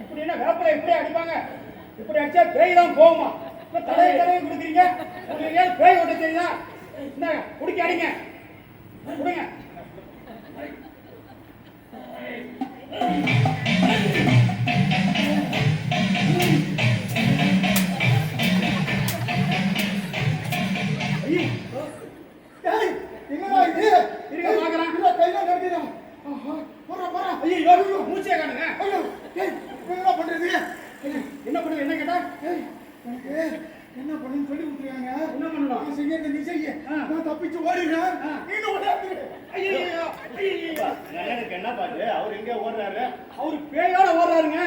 இப்படி என்ன வேப்பலை இப்படி அடிப்பாங்க? இப்படி அடிச்சா பேய் தான் போகுமா? தலையை தலையை கொடுக்குறீங்க. உங்களுக்கு ஏன் பேய் ஓட்ட தெரியுதா? இந்தாங்க குடிக்க அடிங்க, குடிங்க. என்னடா இது? இருங்க பாக்குறேன். இல்ல கையில கட்டிடும். போறா போறா. ஐயோ மூச்சே காணுங்க. ஐயோ டேய் என்ன பண்றது? என்ன பண்ணுங்க? என்ன கேட்டா? டேய் எனக்கு என்ன பண்ணணும்னு சொல்லி கொடுத்துருக்காங்க. என்ன பண்ணலாம்? நீ செய்ய நீ செய்ய. நான் தப்பிச்சு ஓடிடுறேன். நீனும் ஓடாது. ஐயோ ஐயோ. எங்க அண்ணனுக்கு என்ன பாத்து? அவர் எங்க ஓடுறாரு? அவரு பேயோட ஓடுறாருங்க.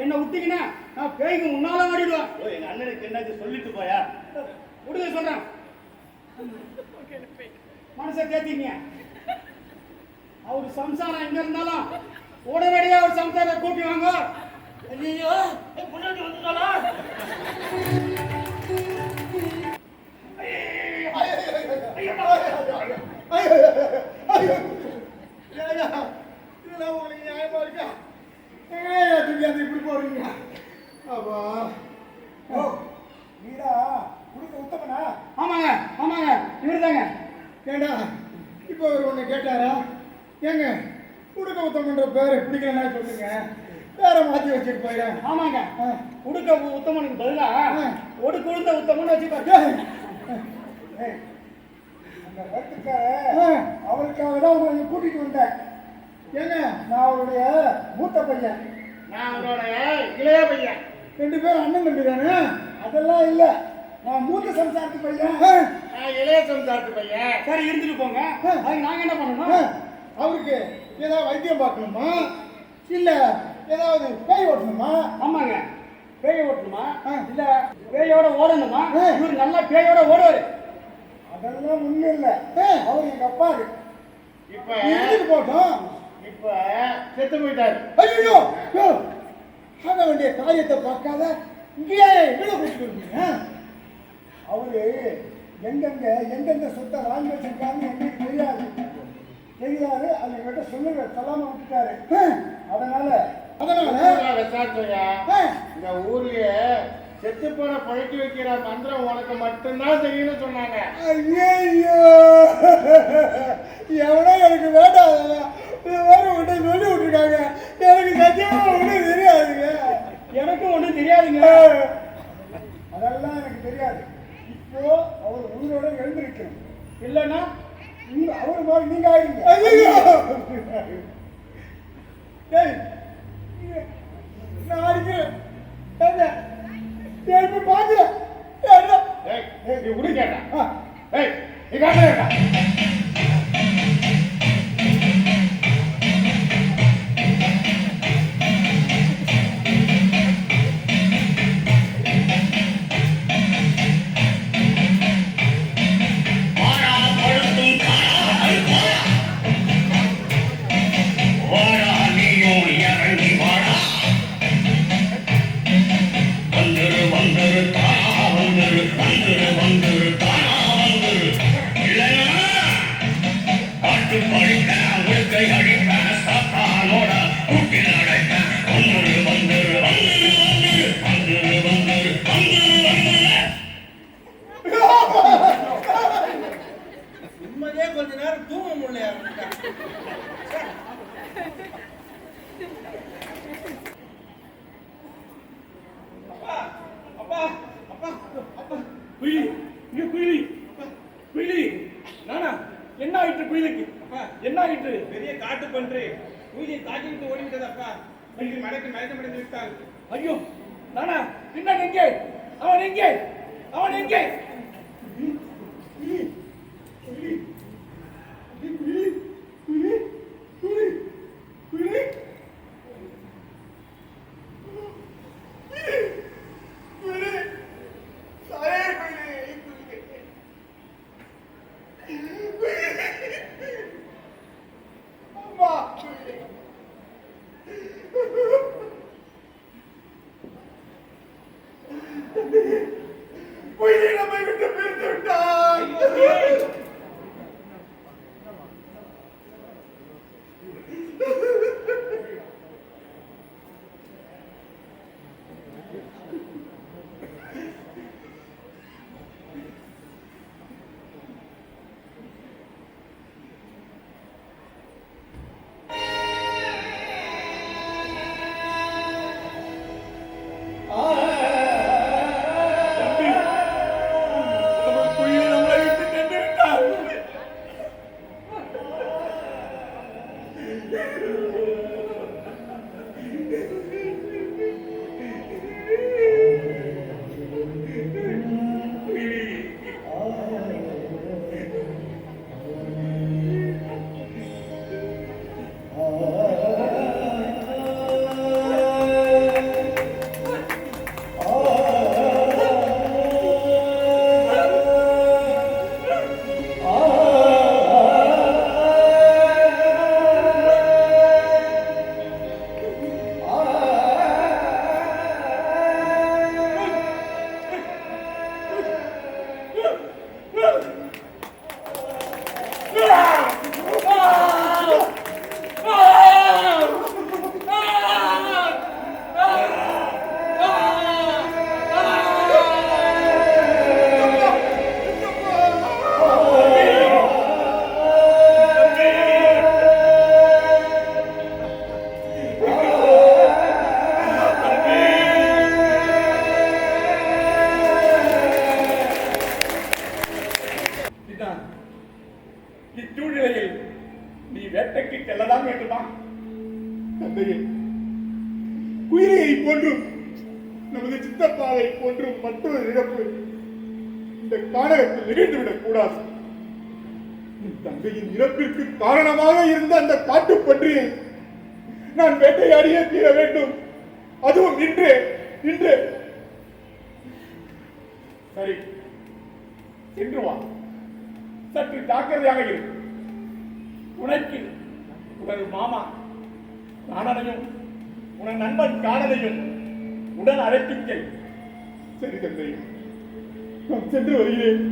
என்ன விட்டீங்கன்னா நான் பேய்க்கு முன்னால ஓடிடுவேன். எங்க அண்ணனுக்கு என்னது சொல்லிட்டு போயா? விடுங்க சொல்றேன். மனசை தேத்திங்க. அவரு சம்சாரம் எங்க இருந்தாலும் உடனடியாக அவர் சம்சாரத்தை கூட்டி வாங்க. ஐயோ முன்னாடி வந்துட்டாளா? ஐயோ இதெல்லாம் உங்களுக்கு நியாயமா இருக்கா? தூக்கி அந்த இப்படி போடுறீங்க. அப்பா ஓ நீடா கொடுக்க உத்தமனா? ஆமாங்க ஆமாங்க இவர் தாங்க. ஏண்டா இப்போ அவர் ஒன்று கேட்டாரா? ஏங்க கொடுக்க உத்தமன்ற பேரை பிடிக்கலன்னா சொல்லுங்க, வேற மாற்றி வச்சுட்டு போயிடேன். ஆமாங்க உடுக்க உத்தமனுக்கு பதிலா ஒடுக்கு உளுந்த உத்தமன்னு வச்சுப்பாரு. அந்த கருத்துக்கார அவருக்காக தான் உங்களை கூட்டிட்டு வந்தேன். ஏங்க நான் அவருடைய மூத்த பையன், நான் அவரோட இளைய பையன். 2 பேரும் அண்ணன் தம்பி தானே? அதெல்லாம் இல்லை, நான் மூத்த சம்சாரத்து பையன். நான் இளைய சம்சாரத்து பையன். சரி இருந்துட்டு போங்க. அதுக்கு நாங்க என்ன பண்ணணும்? அவருக்கு ஏதாவது வைத்தியம் பார்க்கணுமா இல்ல ஏதாவது பேய் ஓட்டணுமா? ஆமாங்க பேய ஓட்டணுமா இல்ல பேயோட ஓடணுமா? இவர் நல்லா பேயோட ஓடுவாரு. அதெல்லாம் ஒண்ணும் இல்ல, அவர் எங்க அப்பா இப்ப இருந்துட்டு போட்டோம். இப்ப செத்து போயிட்டாரு. ஐயோ ஆக வேண்டிய காரியத்தை பார்க்காத இங்கேயே எங்களை கூட்டிட்டு வந்தீங்க. அவரு எங்கெங்க சொத்தை வாங்கி வச்சிருக்காருன்னு எங்களுக்கு தெரியாது. அது எங்கிட்ட சொல்லுங்க, சொல்லாம விட்டுட்டாரு. அதனால விசாரிச்சோயா, இந்த ஊர்லயே செத்து போன பழக்கி வைக்கிற மந்திரம் உனக்கு மட்டும்தான் தெரியும்னு சொன்னாங்க. ஐயோ எவனோ எனக்கு வேண்டாம் வேற ஒன்று சொல்லி விட்டுருக்காங்க. எனக்கு சத்தியமா ஒன்றும் தெரியாதுங்க. எனக்கும் ஒன்றும் தெரியாதுங்க. அதெல்லாம் எனக்கு தெரியாது. இப்போ அவர் உயிரோட எழுந்திருக்கணும், இல்லைன்னா அவர் மாதிரி நீங்க ஆயிடுங்க. நான் அடிக்கிறேன் பாக்குறேன். நீ உடு கேட்டா நீ காட்ட நிம்மதியே கொஞ்ச நேரம் தூங்க முடியல. அப்பா அப்பா அப்பா குயிலி இங்க குயிலி குயிலி நானா என்ன ஆயிட்டு குயிலுக்கு? அப்பா என்ன ஆயிட்டு? பெரிய காட்டு பன்றி குயிலியை தாக்கிட்டு ஓடிவிட்டது. அப்பா குயிலி மயக்கமடைந்து விட்டாள். ஐயோ நானா பின்னாடி எங்கே? அவன் எங்கே? அவன் எங்கே? நம்மை விட்டு பிரித்து விட்டார். தந்தையே, குயிலியை போன்றும் நமது சித்தப்பாவை போன்றும் மற்றொரு இழப்பு இந்த கானகத்தில் நிகழ்ந்துவிடக் கூடாது. என் தந்தையின் இறப்பிற்கு காரணமாக இருந்த அந்த காட்டுப்பன்றியை நான் வேட்டையாடியே தீர வேண்டும். அதுவும் இன்று இன்று. சரி, சென்று வா. சற்று ஜாக்கிரதையாக இரு. உனக்கு உனது மாமா நாடனையும் உனது நண்பன் காடனையும் உடன் அழைத்துச் செல். சரி தந்தை, நான் சென்று வருகிறேன்.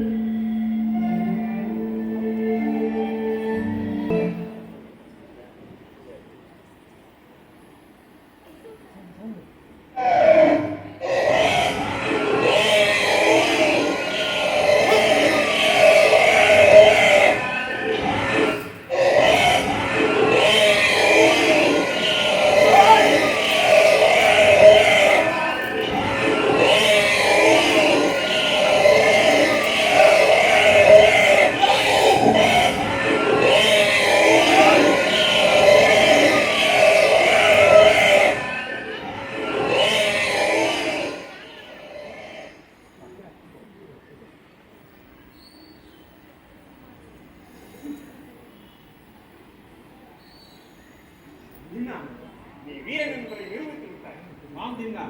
நீ வீரன் என்பதை நிரூபித்து விட்டாய். ஆம் தின்னா,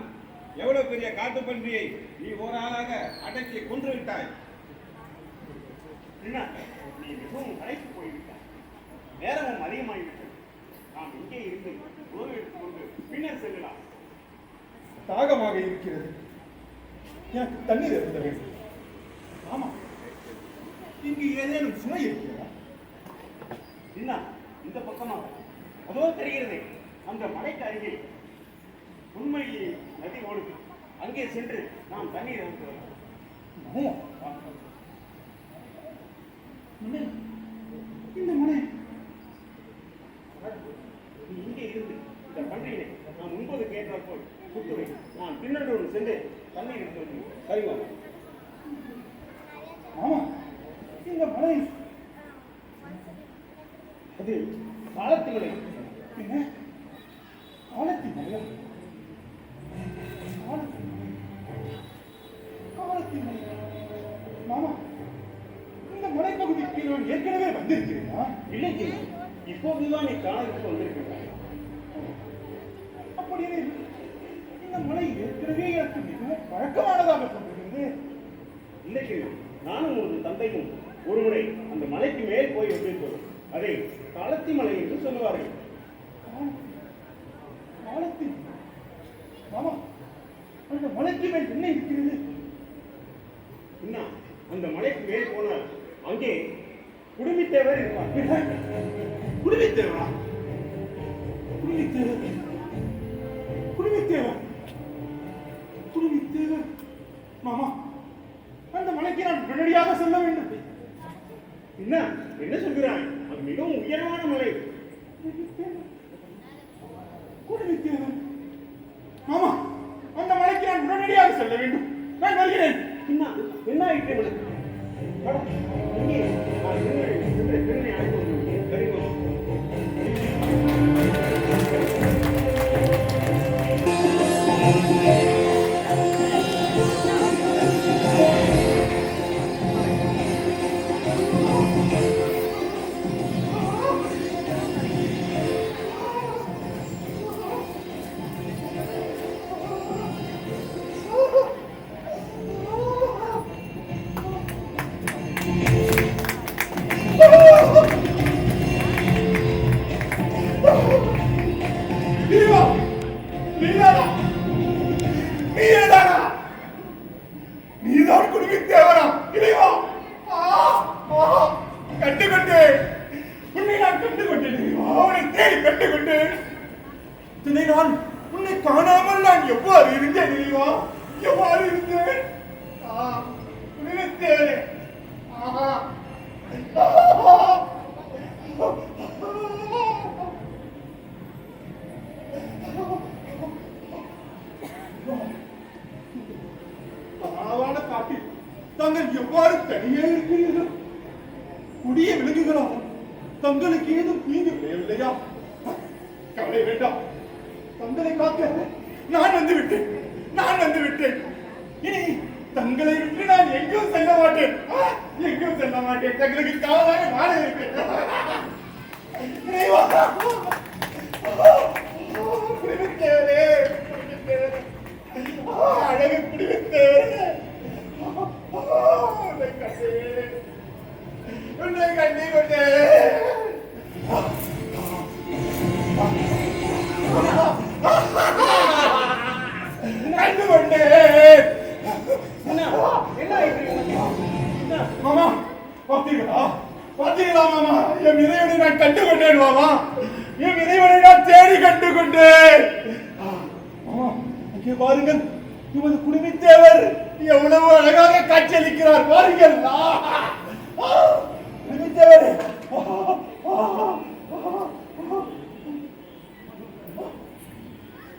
எவ்வளவு பெரிய காட்டுப்பன்றியை நீ ஒரு ஆளாக அடக்கி கொன்று விட்டாய். தின்னா, நீ மிகவும் களைத்து போய்விட்டாய். நேரமும் அதிகமாகிவிட்டது. நாம் இங்கே இருந்து உணவு எடுத்துக்கொண்டு பின்னர் செல்லலாம். தாகமாக இருக்கிறது. எனக்கு தண்ணீர் இருந்த வேண்டும். ஆமா, இங்கு ஏதேனும் சுமை இருக்கிறதா? தின்னா, இந்த பக்கமாக அதோ தெரிகிறது. அந்த மலைக்கு அருகில் உண்மையில் நதி ஓடுது. அங்கே சென்று நாம் தண்ணீர் எடுத்து வரலாம். இந்த மலை நீ இங்கே இருந்து இந்த பன்றியினை நாம் உண்பது கேட்டால் போல் சுட்டுவை. நான் பின்னோடு சென்று தண்ணீர் எடுத்து வருகிறேன். சரிவா? ஆமா, இந்த மலை அது காலத்து மலை. என்ன காலத்தி மலையா? காலத்தி மலை. மாமா, இந்த மலைப்பகுதிக்கு நான் ஏற்கனவே வந்திருக்கிறேனா? இல்லை ஜின்னா, இப்போதுதான் நீ காலத்துக்கு வந்திருக்கிறாய். அப்படி இந்த மலை ஏற்கனவே எனக்கு மிகவும் பழக்கமானதாக சொல்கிறது. இல்லை ஜின்னா, நானும் ஒரு தந்தையும் ஒரு முறை அந்த மலைக்கு மேல் போய் வந்திருக்கிறோம். அதை காலத்தி மலை என்று சொல்லுவார்கள். காலத்தி மாமா, அந்த மலைக்கு மேல் என்ன இருக்கிறது? என்ன, அந்த மலைக்கு மேல் போனால் அங்கே குடுமித்தேவர் இருப்பார். குடுமித்தேவா? குடுமித்தேவர், குடுமித்தேவர், குடுமித்தேவர். மாமா, அந்த மலைக்கு நான் உடனடியாக செல்ல வேண்டும். என்ன என்ன சொல்கிறாய்? அது மிகவும் உயரமான மலை. குடுமித்தேவர். மாமா, அந்த மலைக்கு நான் உடனடியாக செல்ல வேண்டும். நான் வருகிறேன். என்ன ஆயிற்று இவனுக்கு? வா, இங்கே நான் சென்று பெண்ணை அழைத்து வருகிறேன். சரிவா? நீதான் குடுமித்தேவரா? இறைவா, கண்டுகொண்டேன். உன்னை நான் கண்டுகொண்டேன். அவனை தேடி கண்டுகொண்டேன். நான் உன்னை காணாமல் நான் எவ்வாறு இருந்தேன்? இறைவா, எவ்வாறு இருந்தேன்? குடுமித்தேவரே, காட்டில் தாங்கள் எவ்வாறு தனியே இருக்கிறீர்கள்? கொடிய விலங்குகளால் தங்களுக்கு ஏதும் தீங்கு விளையவில்லையா? கவலை வேண்டாம். தங்களை காக்க நான் வந்து விட்டேன். இனி தங்களை விட்டு நான் எங்கும் செல்ல மாட்டேன். தங்களுக்கு காவலாக நானே இருப்பேன். குடிவித்தேவரே, அழகு குடிவித்தேவரே, உன்னை கண்ணி கொண்டே கண்டு கொண்டேன். மாமா பார்த்தீர்களா மாமா, என் இறைவனை நான் கண்டு கொண்டேன். மாமா, என் இறைவனை நான் தேடி கண்டு கொண்டேன். மாமா, இங்கே பாருங்கள், இவரது குடும்பத்தேவர் எவ்வளவு அழகாக காட்சியளிக்கிறார். பாருங்கள் குடும்பத்தேவர்.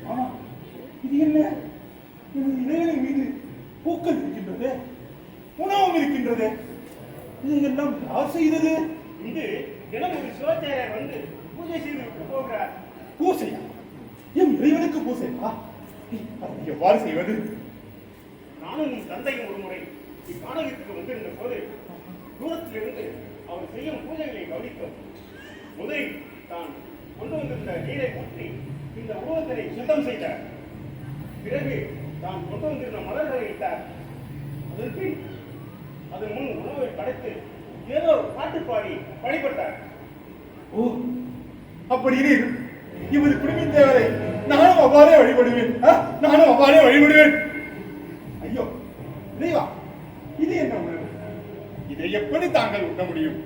மாமா, இது என்ன? எனது இறைவனின் மீது பூக்கள் இருக்கின்றது, உணவும் இருக்கின்றது. இதையெல்லாம் யார் செய்தது? இது தினம் ஒரு சிவாச்சாரியர் வந்து பூஜை செய்து போகிறார். பூசையா? என் இறைவனுக்கு பூசையா? அதை எவ்வாறு செய்வது? நானும் உன் தந்தையும் ஒரு முறை இக்காணகத்துக்கு வந்திருந்த போது தூரத்திலிருந்து அவர் செய்யும் பூஜைகளை கவனித்தோம். முதலில் தான் கொண்டு வந்திருந்த நீரை மாற்றி இந்த உருவத்தினை சுத்தம் செய்தார். பிறகு தான் கொண்டு வந்திருந்த மலர்களை இட்டார். அதன் பின் அதன் முன் உணவை படைத்து ஏதோ பாட்டு பாடி வழிபட்டார். ஓ, அப்படி இவர் குடும்பத்தேவரை நானும் அவ்வாறே வழிபடுவேன். ஐயோ தெய்வா, இது என்ன உணவு? இதை எப்படி தாங்கள் உண்ண முடியும்?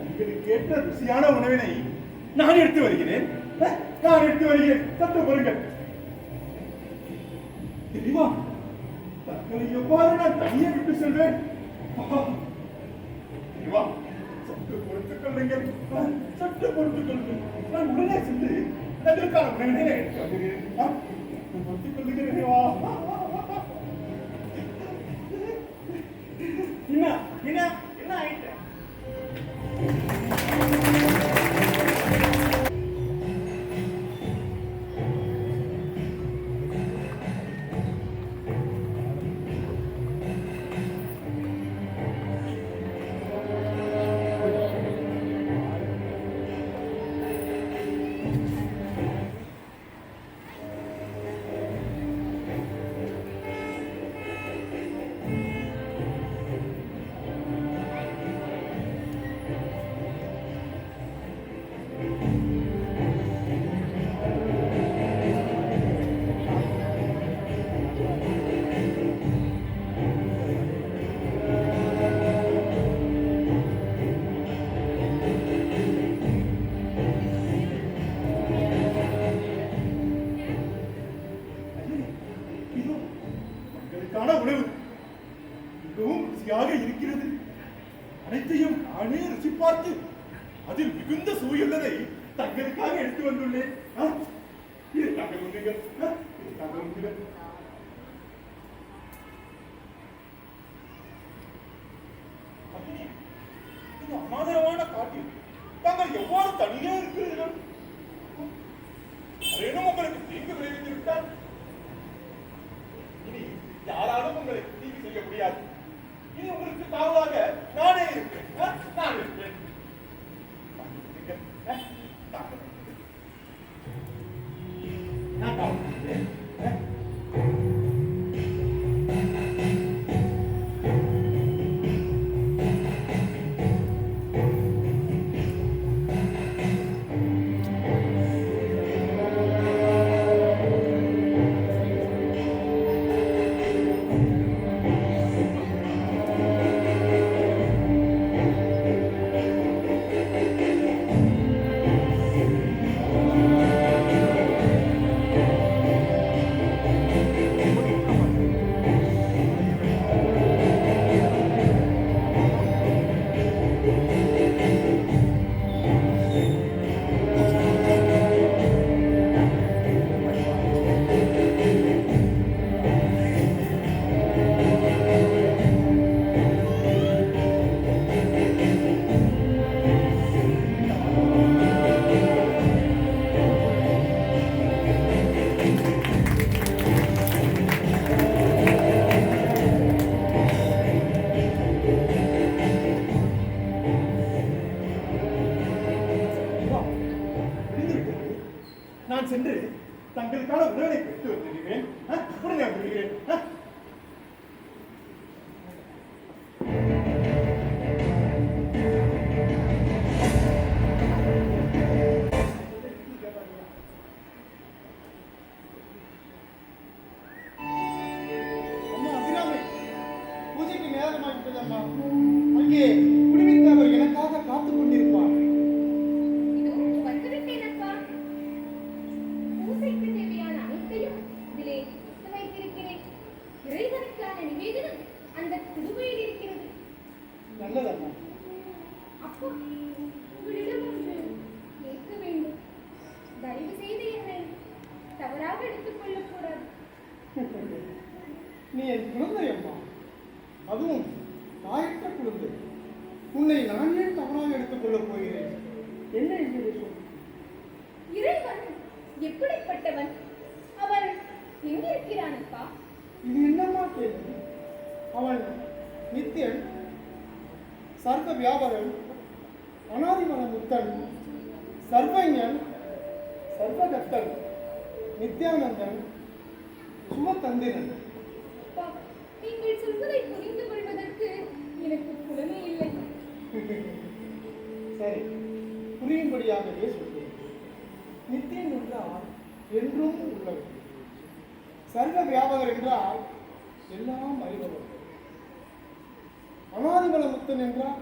உங்களுக்கு ஏற்ற ருசியான உணவினை நான் எடுத்து வருகிறேன். சற்று பொருங்கள். தெய்வா, தங்களை எவ்வாறு நான் தனியே விட்டு செல்வேன்? தெய்வா, சற்று பொறுத்துக் கொள்ளுங்கள். நான் உடனே சென்று அதற்கான உணவினை எடுத்து வருகிறேன். பொறுத்துக் கொள்ளுங்கள் தெய்வா. என்ன ஆயிட்டு? உணவு மிகவும் ருசியாக இருக்கிறது. அனைத்தையும் நானே ருசி பார்த்து அதில் மிகுந்த சுவையுள்ளதை தங்களுக்காக எடுத்து வந்துள்ளேன். இது தாங்கள் உண்ணுங்கள். இந்த அனாதரவான காட்டில் தாங்கள் எவ்வாறு தனியே இருக்கிறீர்கள்? அதேனும் உங்களுக்கு தீங்கு விளைவித்து விட்டால் இனி யாராலும் உங்களை தீங்கு செய்ய முடியாது. இனி உங்களுக்கு காவலாக நானே இருப்பேன். நான் இருப்பேன். நான் காவல் நான் சென்று தங்களுக்கான உணவை பெற்று வந்துடுகிறேன். உடனே வந்துடுகிறேன். அம்மா அபிராமி, பூஜைக்கு நேரமாகிவிட்டது அம்மா. அங்கே குடிமித்தவர் எனக்காக காத்துக் கொண்டிருப்பார். இதோ வந்துவிட்டேனப்பா. பூசைக்கு தேவையான அனைத்தையும் இதிலே எடுத்து வைத்திருக்கிறேன். இறைவனுக்கான நிவேதனம் அந்த குடுவையில் இருக்கிறது. நல்லதம்மா. அப்பா, உங்களிடம் ஒன்று கேட்க வேண்டும். தயவு செய்து என்னை தவறாக எடுத்துக் கொள்ளக்கூடாது. நீ என் குழந்தை அம்மா, அதுவும் தாயற்ற குழந்தை. உன்னை நான் ஏன் தவறாக எடுத்துக் கொள்ளப் போகிறேன்? என்ன என்று சொல். இறைவன் எப்படிப்பட்டவன்? அவன் எங்கிருக்கிறானப்பா? இது என்னம்மா கேள்வி? அவன் நித்தியன், சர்வ வியாபகன், அனாதிமன முத்தன், சர்வஞன், சர்வகத்தன், நித்யானந்தன், சுமதந்திரன். அப்பா, நீங்கள் சொல்வதை புரிந்து கொள்வதற்கு எனக்கு புலமை இல்லை. சரி, புரியும்படியாகவே சொல்கிறேன். நித்தியன் என்றால் என்றும் உள்ளவர். சர்வ வியாபகர் என்றால் எல்லாம் அறிபவர். அனாதிமல முத்தன் என்றால்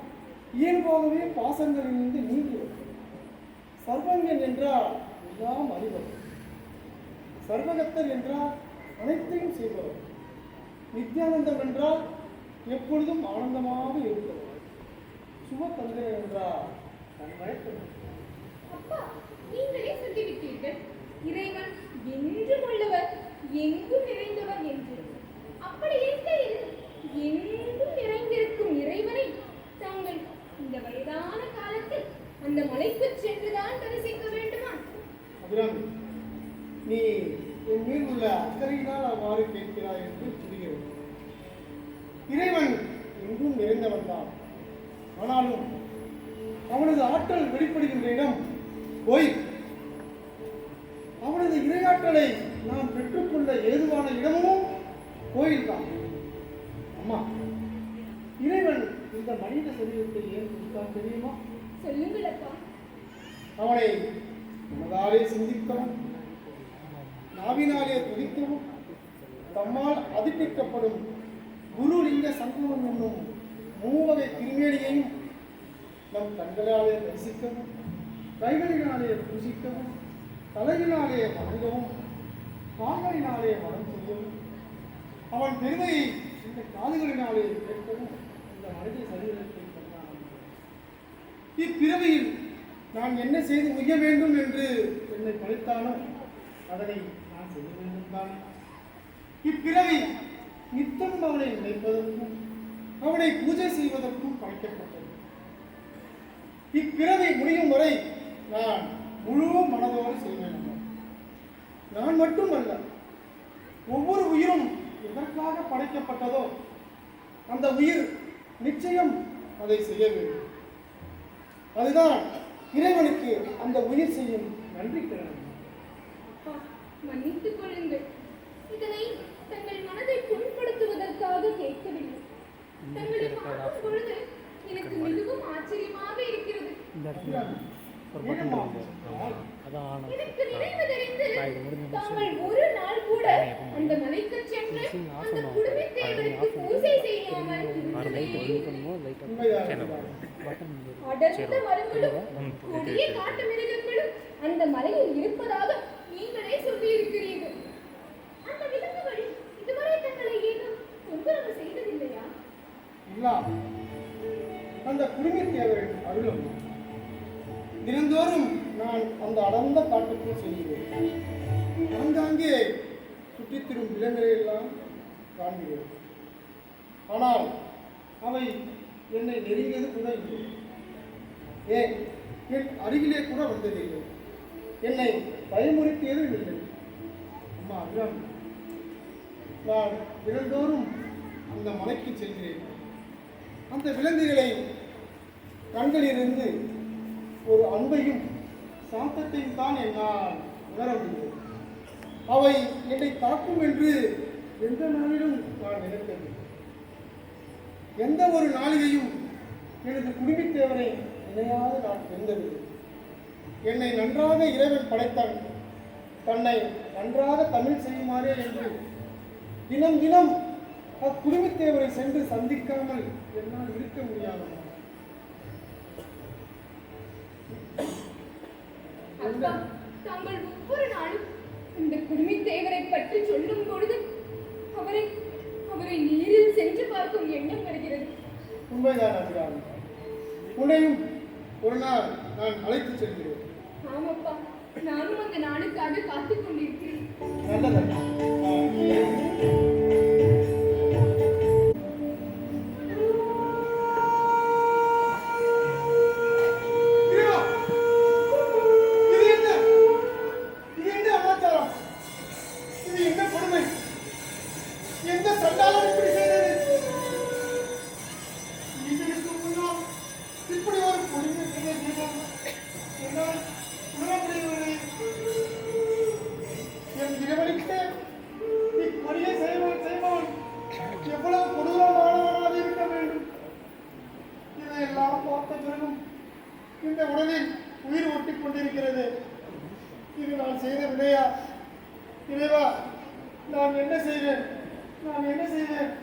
இயல்பாகவே பாசங்களிலிருந்து நீங்கியவர். சர்வஞன் என்றால் எல்லாம் அறிபவர். சர்வகத்தர் என்றால் அனைத்தையும் செய்பவர். நித்யானந்தம் என்றால் எப்பொழுதும் ஆனந்தமாக இருப்பவர். சுமதந்திரன் என்றால் தன் வழக்கம். அப்பா, நீங்களே சொல்லிவிட்டீர்கள், இறைவன் என்றும் உள்ளவர், எங்கும் நிறைந்தவர் என்று. அப்படி இருக்கையில் எங்கும் நிறைந்திருக்கும் இறைவனை தாங்கள் இந்த வயதான காலத்தில் அந்த மலைக்கு சென்றுதான் தரிசிக்க வேண்டுமா? அபிராமி, நீ என் மீது உள்ள அக்கறையினால் அவ்வாறு கேட்கிறாய் என்று புரிகிறது. இறைவன் எங்கும் நிறைந்தவன் தான். ஆனாலும் அவனது ஆற்றல் வெளிப்படுகின்ற இடம் கோயில். அவனது இறையாற்றலை நாம் பெற்றுக்கொள்ள ஏதுவான இடமும் கோயில் தான். அம்மா, இறைவன் இந்த மனித சரீரத்தை ஏன் கொடுத்தான் தெரியுமா? சொல்லுங்கள் அப்பா. அவனை மனதாலே சிந்திக்கவும், நாவினாலே துதிக்கவும், தம்மால் அதிப்பிக்கப்படும் குரு லிங்க சங்கமம் என்னும் மூவகை திருமேனியையும் நம் கண்களாலே தரிசிக்கவும், கைகளினாலே பூசிக்கவும், தலையினாலே வணங்கவும், கால்களினாலே மனம் செய்யவும், அவன் பெருமையை இந்த காதுகளினாலே கேட்கவும் இந்த மனித சரீரத்தை கொண்டான். இப்பிறவியில் நான் என்ன செய்து உய்ய வேண்டும் என்று என்னை படைத்தானோ அதனை நான் செய்ய வேண்டும் தானே. இப்பிறவி நித்தம் அவனை நினைப்பதற்கும் அவனை பூஜை செய்வதற்கும் படைக்கப்பட்டது. இப்பிறவி முடியும் வரை நான் முழு மனதோடு செய்வேன். நான் மட்டுமல்ல, ஒவ்வொரு உயிரும் எதற்காக படைக்கப்பட்டதோ அந்த உயிர் நிச்சயம் அதை செய்ய வேண்டும். அதுதான் இறைவனுக்கு அந்த உயிர் செய்யும் நன்றி கிழமை. அப்பா, மன்னித்துக் கொள்ளுங்கள். இதனை தங்கள் மனதை புண்படுத்துவதற்காக கேட்கவில்லை. தங்களை பார்க்கும் பொழுது எனக்கு மிகவும் ஆச்சரியமாக இருக்கிறது. எனக்கு நினைவு தெரிந்து தாங்கள் ஒரு நாள் கூட அந்த மலைக்கு சென்று அந்த குடும்பத் தேவருக்கு பூஜை செய்யாமல் அடர்ந்த மரங்களும் கொடிய காட்டு மிருகங்களும் அந்த மலையில் இருப்பதாக நீங்களே சொல்லி இருக்கிறீர்கள். அந்த விலங்குகள் இதுவரை தங்களை ஏதும் தொந்தரவு செய்ததில்லையா? இல்ல, அந்த குடும்பத்தேவரின் அருளும் தினந்தோறும் நான் அந்த அடர்ந்த காட்டுக்குள் செல்கிறேன். ஆங்காங்கே சுற்றித்திரும் விலங்குகளை எல்லாம் காண்கிறேன். ஆனால் அவை என்னை நெருங்கியது கூட இல்லை. ஏன் என் அருகிலே கூட வந்ததில்லை. என்னை பயமுறுத்தியதும் இல்லை. அம்மா அபிராமி, நான் தினந்தோறும் அந்த மலைக்கு செல்கிறேன். அந்த விலங்குகளை கண்களிலிருந்து ஒரு அன்பையும் சாந்தத்தையும் தான் என்னால் உணர முடியும். அவை என்னை தாக்கும் என்று எந்த நாளிலும் நான் நினைத்தது. எந்த ஒரு நாளிகையும் எனது குடும்பத்தேவனை நினையாது நான் இருந்ததில்லை. என்னை நன்றாக இறைவன் படைத்தான், தன்னை நன்றாக தமிழ் செய்யுமாறே என்று தினம் தினம் அக்குடும்பத்தேவரை சென்று சந்திக்காமல் என்னால் இருக்க முடியாது. அப்பா, தாங்கள் ஒவ்வொரு நாளும் இந்த குடுமித்தேவரை பற்றி சொல்லும் பொழுது அவரை நேரில் சென்று பார்க்கும் எண்ணம் வருகிறது. உண்மைதான் அபிராமி, உன்னையும் ஒரு நாள் நான் அழைத்து செல்கிறேன். ஆமாப்பா, நானும் அந்த நாளுக்காக காத்துக் கொண்டிருக்கிறேன். நல்லதா? இந்த உடலில் உயிர் ஒட்டிக் கொண்டிருக்கிறது. இது நான் செய்த வினையா? இறைவா, நான் என்ன செய்வேன்? நான் என்ன செய்வேன்?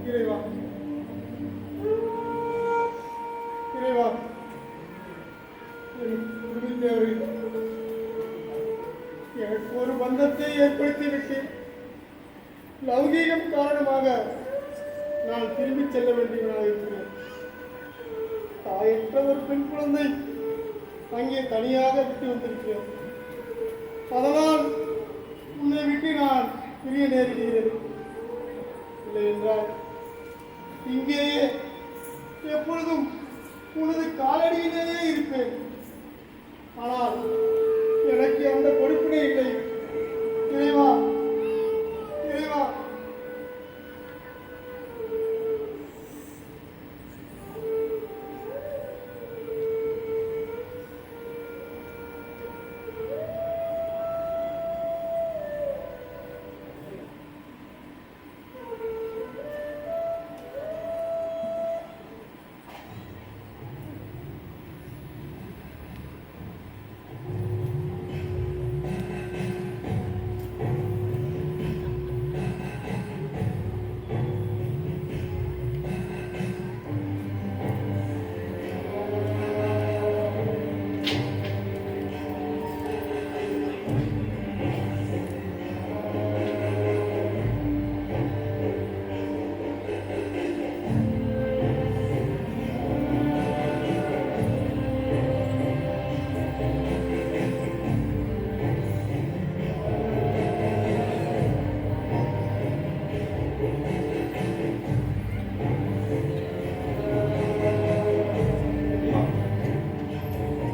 இறைவா, இறைவா, எனக்கு ஒரு பந்தத்தை ஏற்படுத்திவிட்டு லௌகீகம் காரணமாக நான் திரும்பிச் செல்ல வேண்டியவனாக இருக்கிறேன். தாயற்ற ஒரு பெண் குழந்தை அங்கே தனியாக விட்டு வந்திருக்கிறேன். அதனால் உன்னை விட்டு நான் பிரிய நேரிடுகிறேன். இல்லை என்றால் இங்கேயே எப்பொழுதும் உனது காலடியிலேயே இருப்பேன். ஆனால் எனக்கு அந்த பொறுப்பினை இல்லை. இறைவா, இறைவா,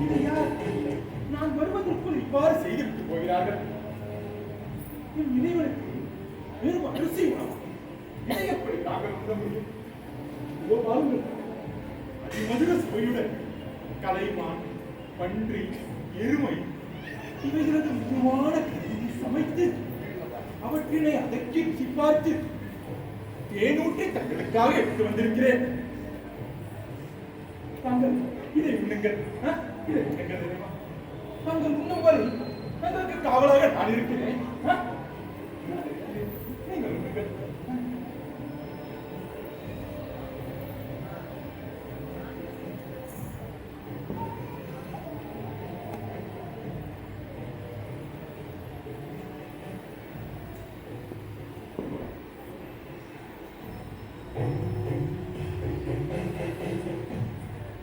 இது யார்? நான் வருவதற்குள் இவ்வாறு செய்துவிட்டு போகிறார்கள். என் இறைவனுக்கு வெறும் அரிசி உணவு இதை எப்படி தாங்கள் உண்ண முடியும்? இதோ பாருங்கள், அதிமதுர சுவையுடன் கலைமான், பன்றி, எருமை இவைகளது முக்கியமான கருவியை சமைத்து அவற்றினை அதற்கு ருசி பார்த்து தேனூற்றி தங்களுக்காக எடுத்து வந்திருக்கிறேன். தாங்கள் இதை உண்ணுங்கள். இதை உண்ணுங்கள் தெரியுமா? தாங்கள் உண்ணும் வரை அதற்கு காவலாக நான் இருக்கிறேன். நீங்கள் உண்ணுங்கள்.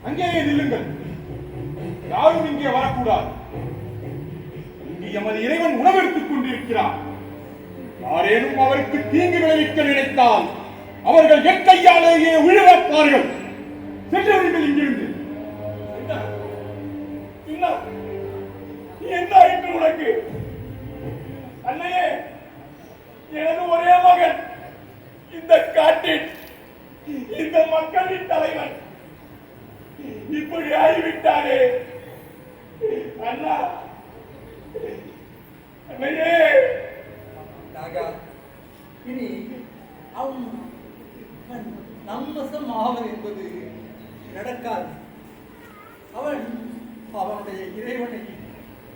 அங்கேயே நில்லுங்கள். யாரும் இங்கே வரக்கூடாது. இங்கு எமது இறைவன் உணவெடுத்துக் கொண்டிருக்கிறார். யாரேனும் அவருக்கு தீங்கு விளைவிக்க நினைத்தால் அவர்கள் எக்கையாலேயே உயிரிழப்பார்கள். சென்றவர்கள் இங்கிருந்து. என்ன ஆயிற்று உனக்கு? அன்னையே, எனது ஒரே மகன் இந்த காட்டின் இந்த மக்களின் தலைவன் இப்படி ஆகிவிட்டாரே. அண்ணா, அன்னையே. நாகா, இனி அவன் நம் வசம் ஆவன் என்பது நடக்காது. அவன் அவனுடைய இறைவனை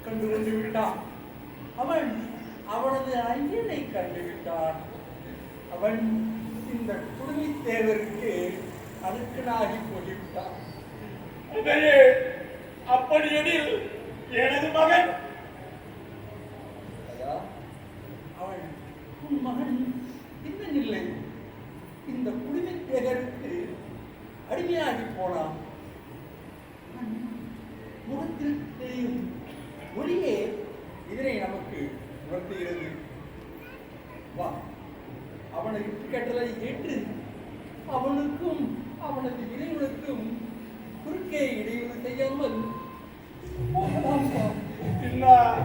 கண்டு வந்து விட்டான். அவன் அவனது ஐயனை கண்டுவிட்டான். அவன் இந்த குடுமி தேவருக்கு அடுக்கனாகி போய்விட்டான். அப்படியெனில் எனது மகன் அவன் உன் மகன் இன்னும் இல்லை. இந்த குடுமி தேவருக்கு அடிமையாகி போனான். முகத்தில் தெரியும் ஒளியே இதனை நமக்கு உணர்த்துகிறது. வா, அவனை கட்டளை ஏற்று அவனுக்கும் அவனது இறைவனுக்கும் குறுக்கே இடையூறு செய்யாமல் போகலாம் வா.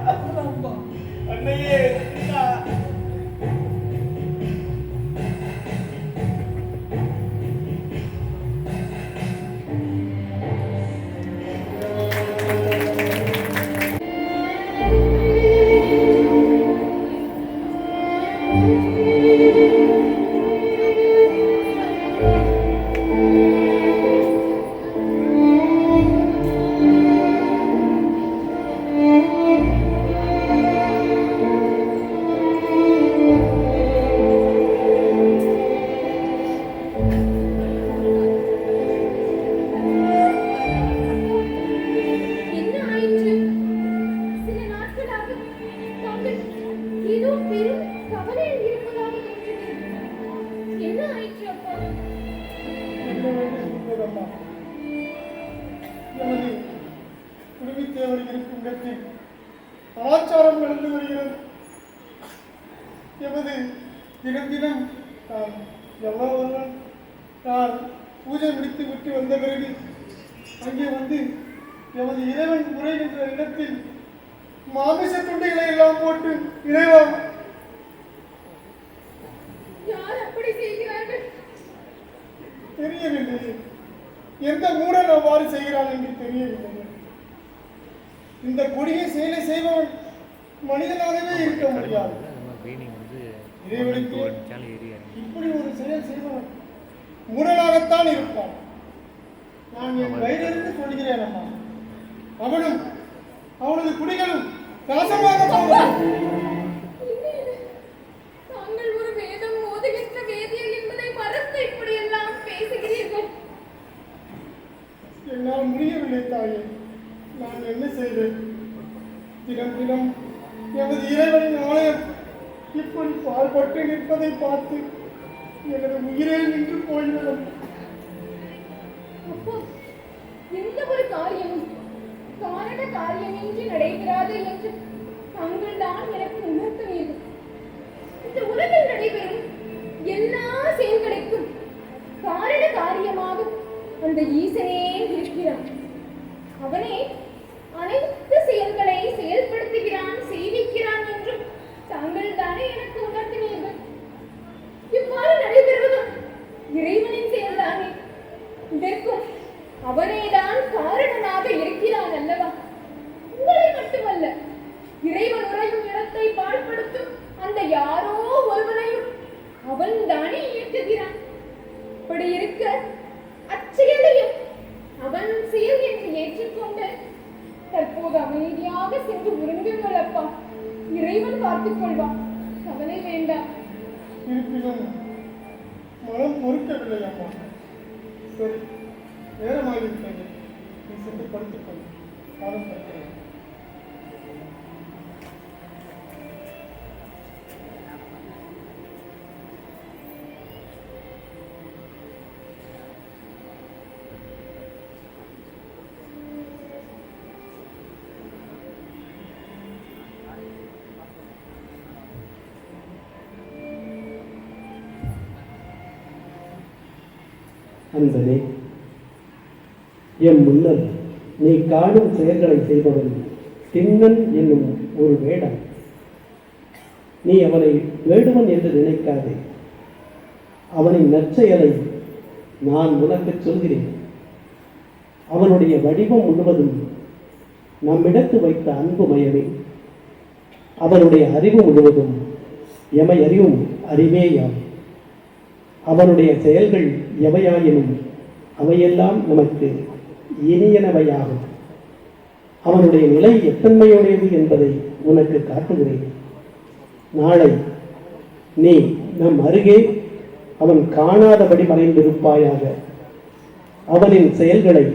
போகலாம் வா. அன்னையே. என்ன ஆயிற்று? சில நாட்களாக தாங்கள் ஏதோ பெரும் கவலையில் இருப்பதாக தோன்றுகிறது. என்ன ஆயிற்று அப்பா? என்னவென்று சொல்வதம்மா? நமது குடுமித்தேவர் இருக்கும் இடத்தில் கலாச்சாரம் நடந்து வருகிறது. எமது தினம் தினம் எவ்வளவு நான் பூஜை முடித்து விட்டு வந்த பிறகு அங்கே வந்து எமது இறைவன் முறைகின்ற இடத்தில் மாமிச துண்டிகளை எல்லாம் போட்டு இறைவா யார் அப்படி செய்கிறார்கள்? தெரியவில்லை. எந்த மூடன் அவ்வாறு செய்கிறான் என்று தெரியவில்லை. இந்த கொடிய செயலை செய்பவன் மனிதனாகவே இருக்க முடியாது. இறைவனுக்கு இப்படி ஒரு செயல் செய்பவன் மூடனாகத்தான் இருப்பான். நான் என் வயதிலிருந்து சொல்கிறேன் அம்மா. அவனும் அவனது குடிகளும் நாசமாக போவான். தாங்கள் ஒரு வேதம் ஓதுகின்ற வேதியர் என்பதை மறந்து இப்படி எல்லாம் பேசுகிறீர்கள். என்னால் முடியவில்லை தாயே. நான் என்ன செய்வேன்? தினம் தினம் எமது இறைவனின் ஆலயம் இப்படி பாழ்பட்டு நிற்பதை பார்த்து எனது உயிரே நின்று போய்விடும். அப்போ எந்த ஒரு காரியமும் காரண காரியமின்றி நடைபெறாது என்று தாங்கள் தான் எனக்கு உணர்த்துவீர்கள். இந்த உலகில் நடைபெறும் எல்லா செயல்களுக்கும் காரண காரியமாக அந்த ஈசனே இருக்கிறான். அவனே அனைத்து செயல்களை செயல்படுத்துகிறான், செய்விக்கிறான் என்றும் தாங்கள் தானே எனக்கு உணர்த்தினீர்கள். இவ்வாறு நடைபெறுவதும் இறைவனின் செயல்தானே. இதற்கும் அவனேதான் காரணமாக இருக்கிறான் அல்லவா? உங்களை மட்டுமல்ல, இறைவன் உறையும் இடத்தை பாழ்படுத்தும் அந்த யாரோ ஒருவனையும் அவன் தானே இயக்குகிறான். அப்படி இருக்க அச்செயலையும் அவன் செயல் என்று ஏற்றுக்கொண்டு தற்போது அமைதியாக சென்று உறங்குங்கள் அப்பா. இறைவன் பார்த்துக் கொள்வான், கவலை வேண்டாம். இருப்பினும் மனம் பொறுக்கவில்லை அம்மா. சரி, நேரமாகிவிட்டது. நீ சென்று படுத்துக்கொள். காலம் தருகிறேன். அன்பனே, என் முன்னர் நீ காணும் செயல்களை செய்பவன் திண்ணன் என்னும் ஒரு வேடன். நீ அவனை வேடுவன் என்று நினைக்காதே. அவனின் நற்செயலை நான் உனக்கு சொல்கிறேன். அவனுடைய வடிவம் முழுவதும் நம்மிடத்து வைத்த அன்பு மயமே. அவனுடைய அறிவு முழுவதும் எமை அறிவும் அறிவேயாம். அவனுடைய செயல்கள் எவையாயினும் அவையெல்லாம் நமக்கு இனியனவையாகும். அவனுடைய நிலை எத்தன்மையுடையது என்பதை உனக்கு காட்டுகிறேன். நாளை நீ நம் அருகே அவன் காணாதபடி மறைந்திருப்பாயாக. அவனின் செயல்களை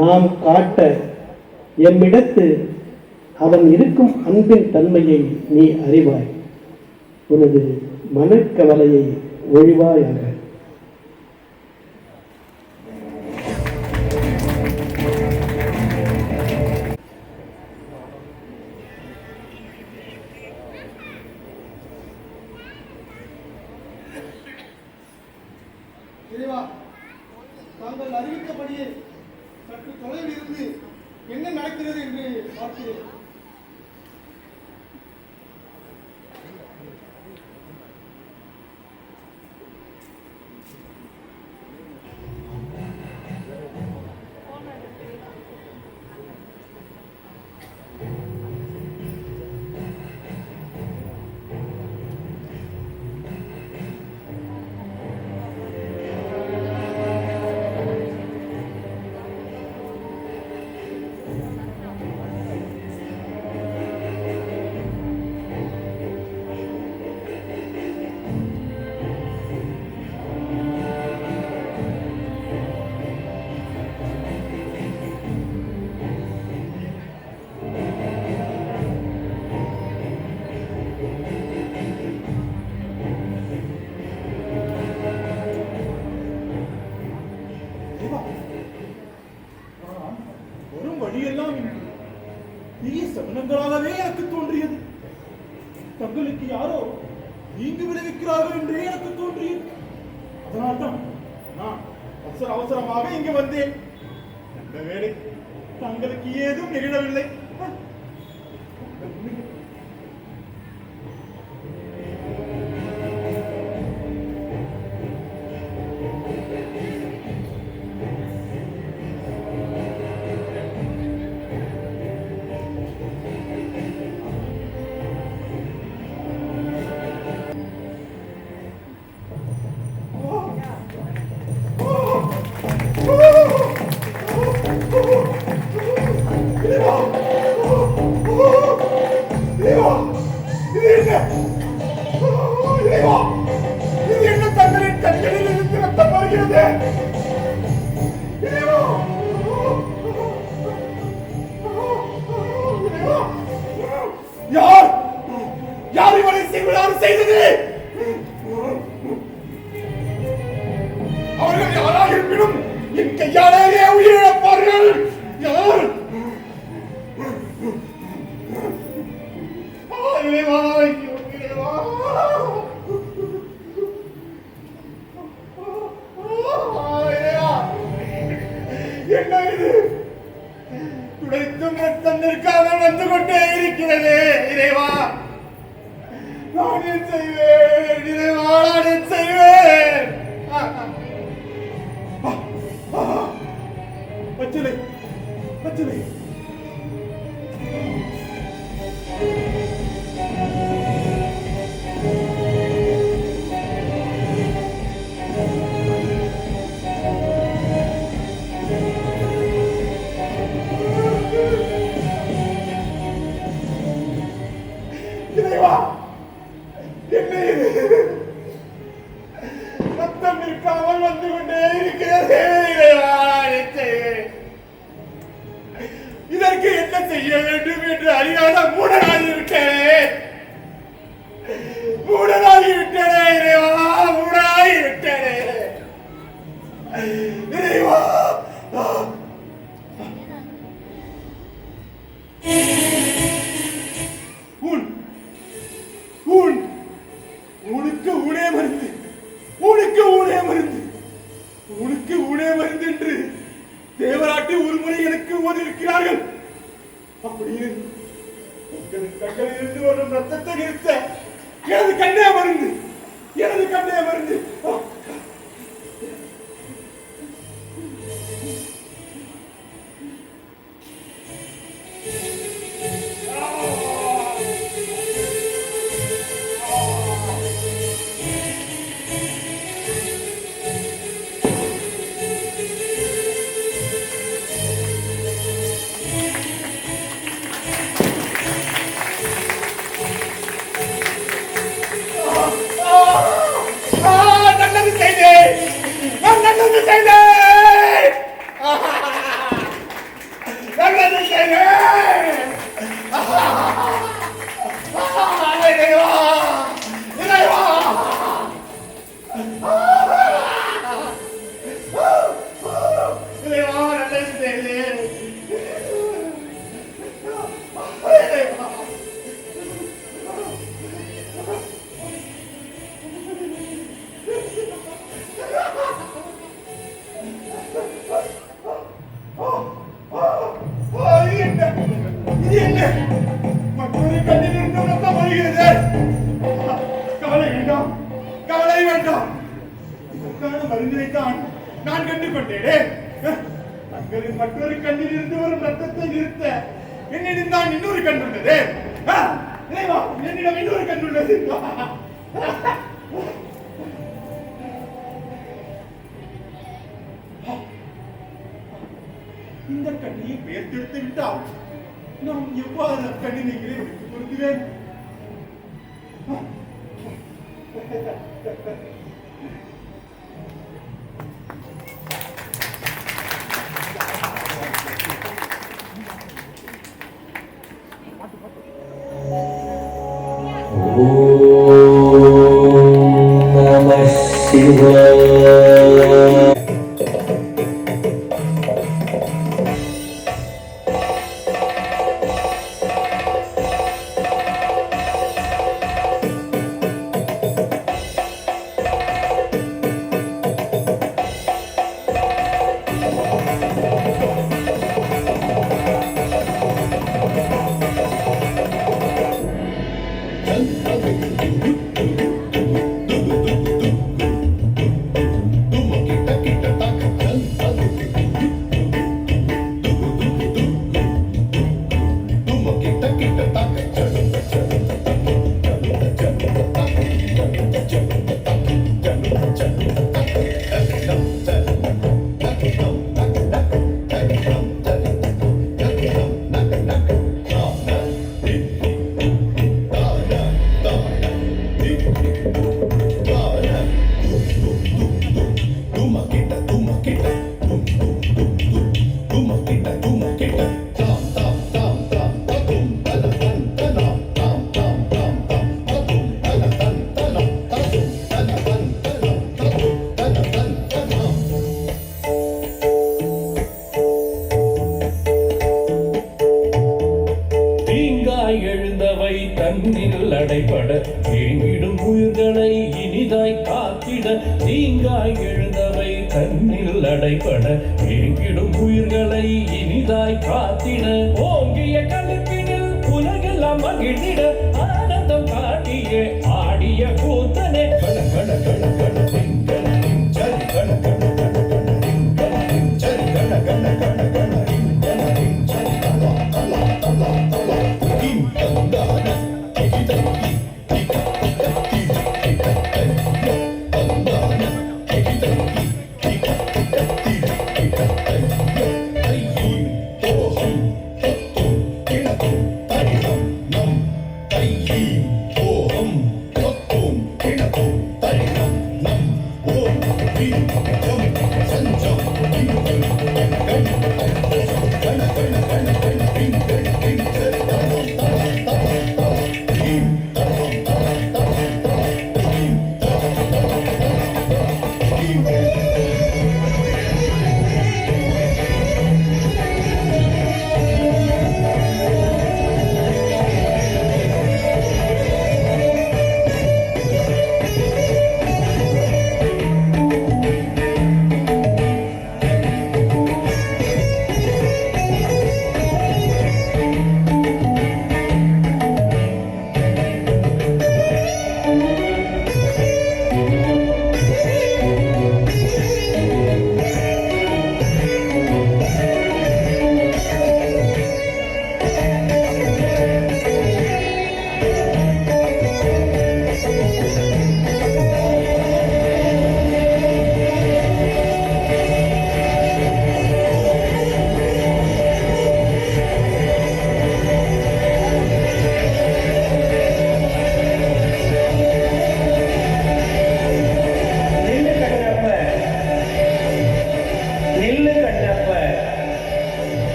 நாம் காட்ட எம்மிடத்து அவன் இருக்கும் அன்பின் தன்மையை நீ அறிவாய். உனது மனக்கவலையை ஒழிவாயாக. இறைவா, தாங்கள் அறிவித்தபடியே சற்று தொலைவில் இருந்து என்ன நடக்கிறது என்று பார்க்கிறேன். வழியெல்லாம் தீய சகுனங்களாகவே எனக்கு தோன்றியது. தங்களுக்கு யாரோ தீங்கு விளைவிக்கிறார்கள் என்றே எனக்கு தோன்றியது. அதனால்தான் நான் அவசரமாக இங்கு வந்தேன். அந்த வேளை தங்களுக்கு ஏதும் நிகழவில்லை. அவர்கள் யாராக இருப்பினும் என் கையாலேயே உயிரிழப்பார்கள். யார்? என்ன இது? துடைத்தும் ரத்தம் நிற்காமல் வந்து கொண்டே இருக்கிறது. இறைவா, நான் என்ன செய்வேன்? இறைவா, நான் என்ன செய்வேன்? பச்சிலை, பச்சிலை. இறைவா, என்ன இது? ரத்தம் நிற்காமல் வந்து கொண்டே இருக்கிறது. இறைவா, இதற்கு என்ன செய்ய வேண்டும் என்று அறியாத மூடனாகிவிட்டேன். மூடனாகிவிட்டேனே இறைவா, மூடனாகிவிட்டேனே இறைவா. உனக்கு ஊனே மருந்து, உனக்கு ஊனே மருந்து, உனக்கு ஊனே மருந்து என்று தேவராட்டி ஒரு முறை எனக்கு ஓதிருக்கிறார்கள். அப்படியே உங்கள் கண்களில் இருந்து வரும் ரத்தத்தை நிறுத்த எனது கண்ணே மருந்து, எனது கண்ணே மருந்து. நல்லது செய்தேன், நான் நல்லது செய்தேன், நல்லது செய்தேன். இறைவா, இறைவா, இறைவா, நல்லது செய்தேன். மற்றொரு கண்ணிலிருந்து ரத்தம் வருகிறது. கவலை வேண்டாம், கவலை வேண்டாம். இதற்கான மருந்தினைத்தான் நான் கண்டுகொண்டேனே. தங்களின் மற்றொரு கண்ணிலிருந்து வரும் ரத்தத்தை நிறுத்த என்னிடம் தான் இன்னொரு கண் உள்ளது. என்னிடம் இன்னொரு கண் உள்ளது. இந்த கண்ணியை பெயர்த்தெடுத்து விட்டால் நாம் எவ்வாறு கண்ணினைகளை எடுத்துக் கொடுக்கிறேன்? ஓம் நம சிவாய. எழுந்தவை தன்னில் அடைபட ஏங்கிடும் உயிர்களை இனிதாய் காத்திட தீங்காய் எழுந்தவை தன்னில் அடைபட ஏங்கிடும் உயிர்களை இனிதாய் காத்திட ஓங்கிய கழுத்தினில் உலகெல்லாம் மகிழ்ந்திட ஆனந்தம் காட்டிய ஆடிய கூத்தனே கண கண கண கண திங்கள் சரி கண கண கண கண திங்கள் சரி கண கண கண கண திங்கள் சரி தலா தலா தலா தலா திங்கள்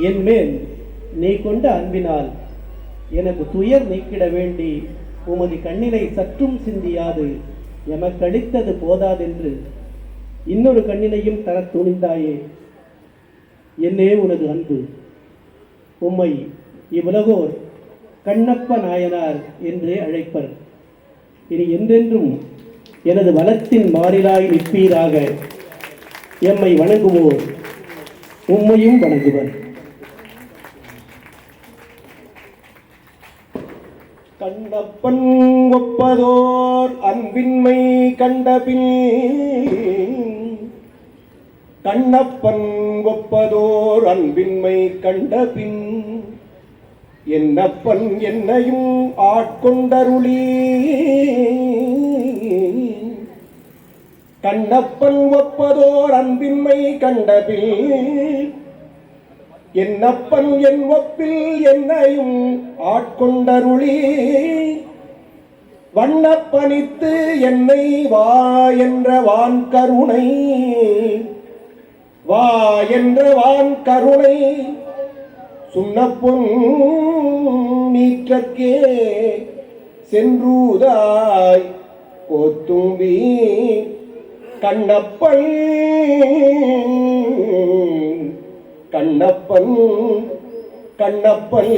என் மேல் நீ கொண்ட அன்பினால் எனக்கு துயர் நீக்கிட வேண்டி உமது கண்ணினை சற்றும் சிந்தியாது எமக்களித்தது போதாதென்று இன்னொரு கண்ணினையும் தர துணிந்தாயே. என்னே உனது அன்பு. உம்மை இவ்வுலகோர் கண்ணப்ப நாயனார் என்றே அழைப்பர். இனி என்றென்றும் எனது வளத்தின் மாறிலாய் நிற்பீராக. எம்மை வணங்குவோர் உம்மையும் வணங்குவர். கண்ணப்பன் ஒப்பதோர் அன்பின்மை கண்டபின் கண்ணப்பன் ஒப்பதோர் அன்பின்மை கண்டபின் என்னப்பன் என்னையும் ஆட்கொண்டருளி கண்ணப்பன் ஒப்பதோர் அன்பின்மை கண்டபின் என்னப்பன் என் ஒப்பில் என்னையும் ஆட்கொண்டருளி வண்ணப்பனித்து என்னை வா என்ற வான் கருணை வா என்ற வான் கருணை சுண்ணப்பொன் நீற்றக்கே சென்றூதாய் கோத்தும்பி கண்ணப்பன் கண்ணப்பன் கண்ணப்பன்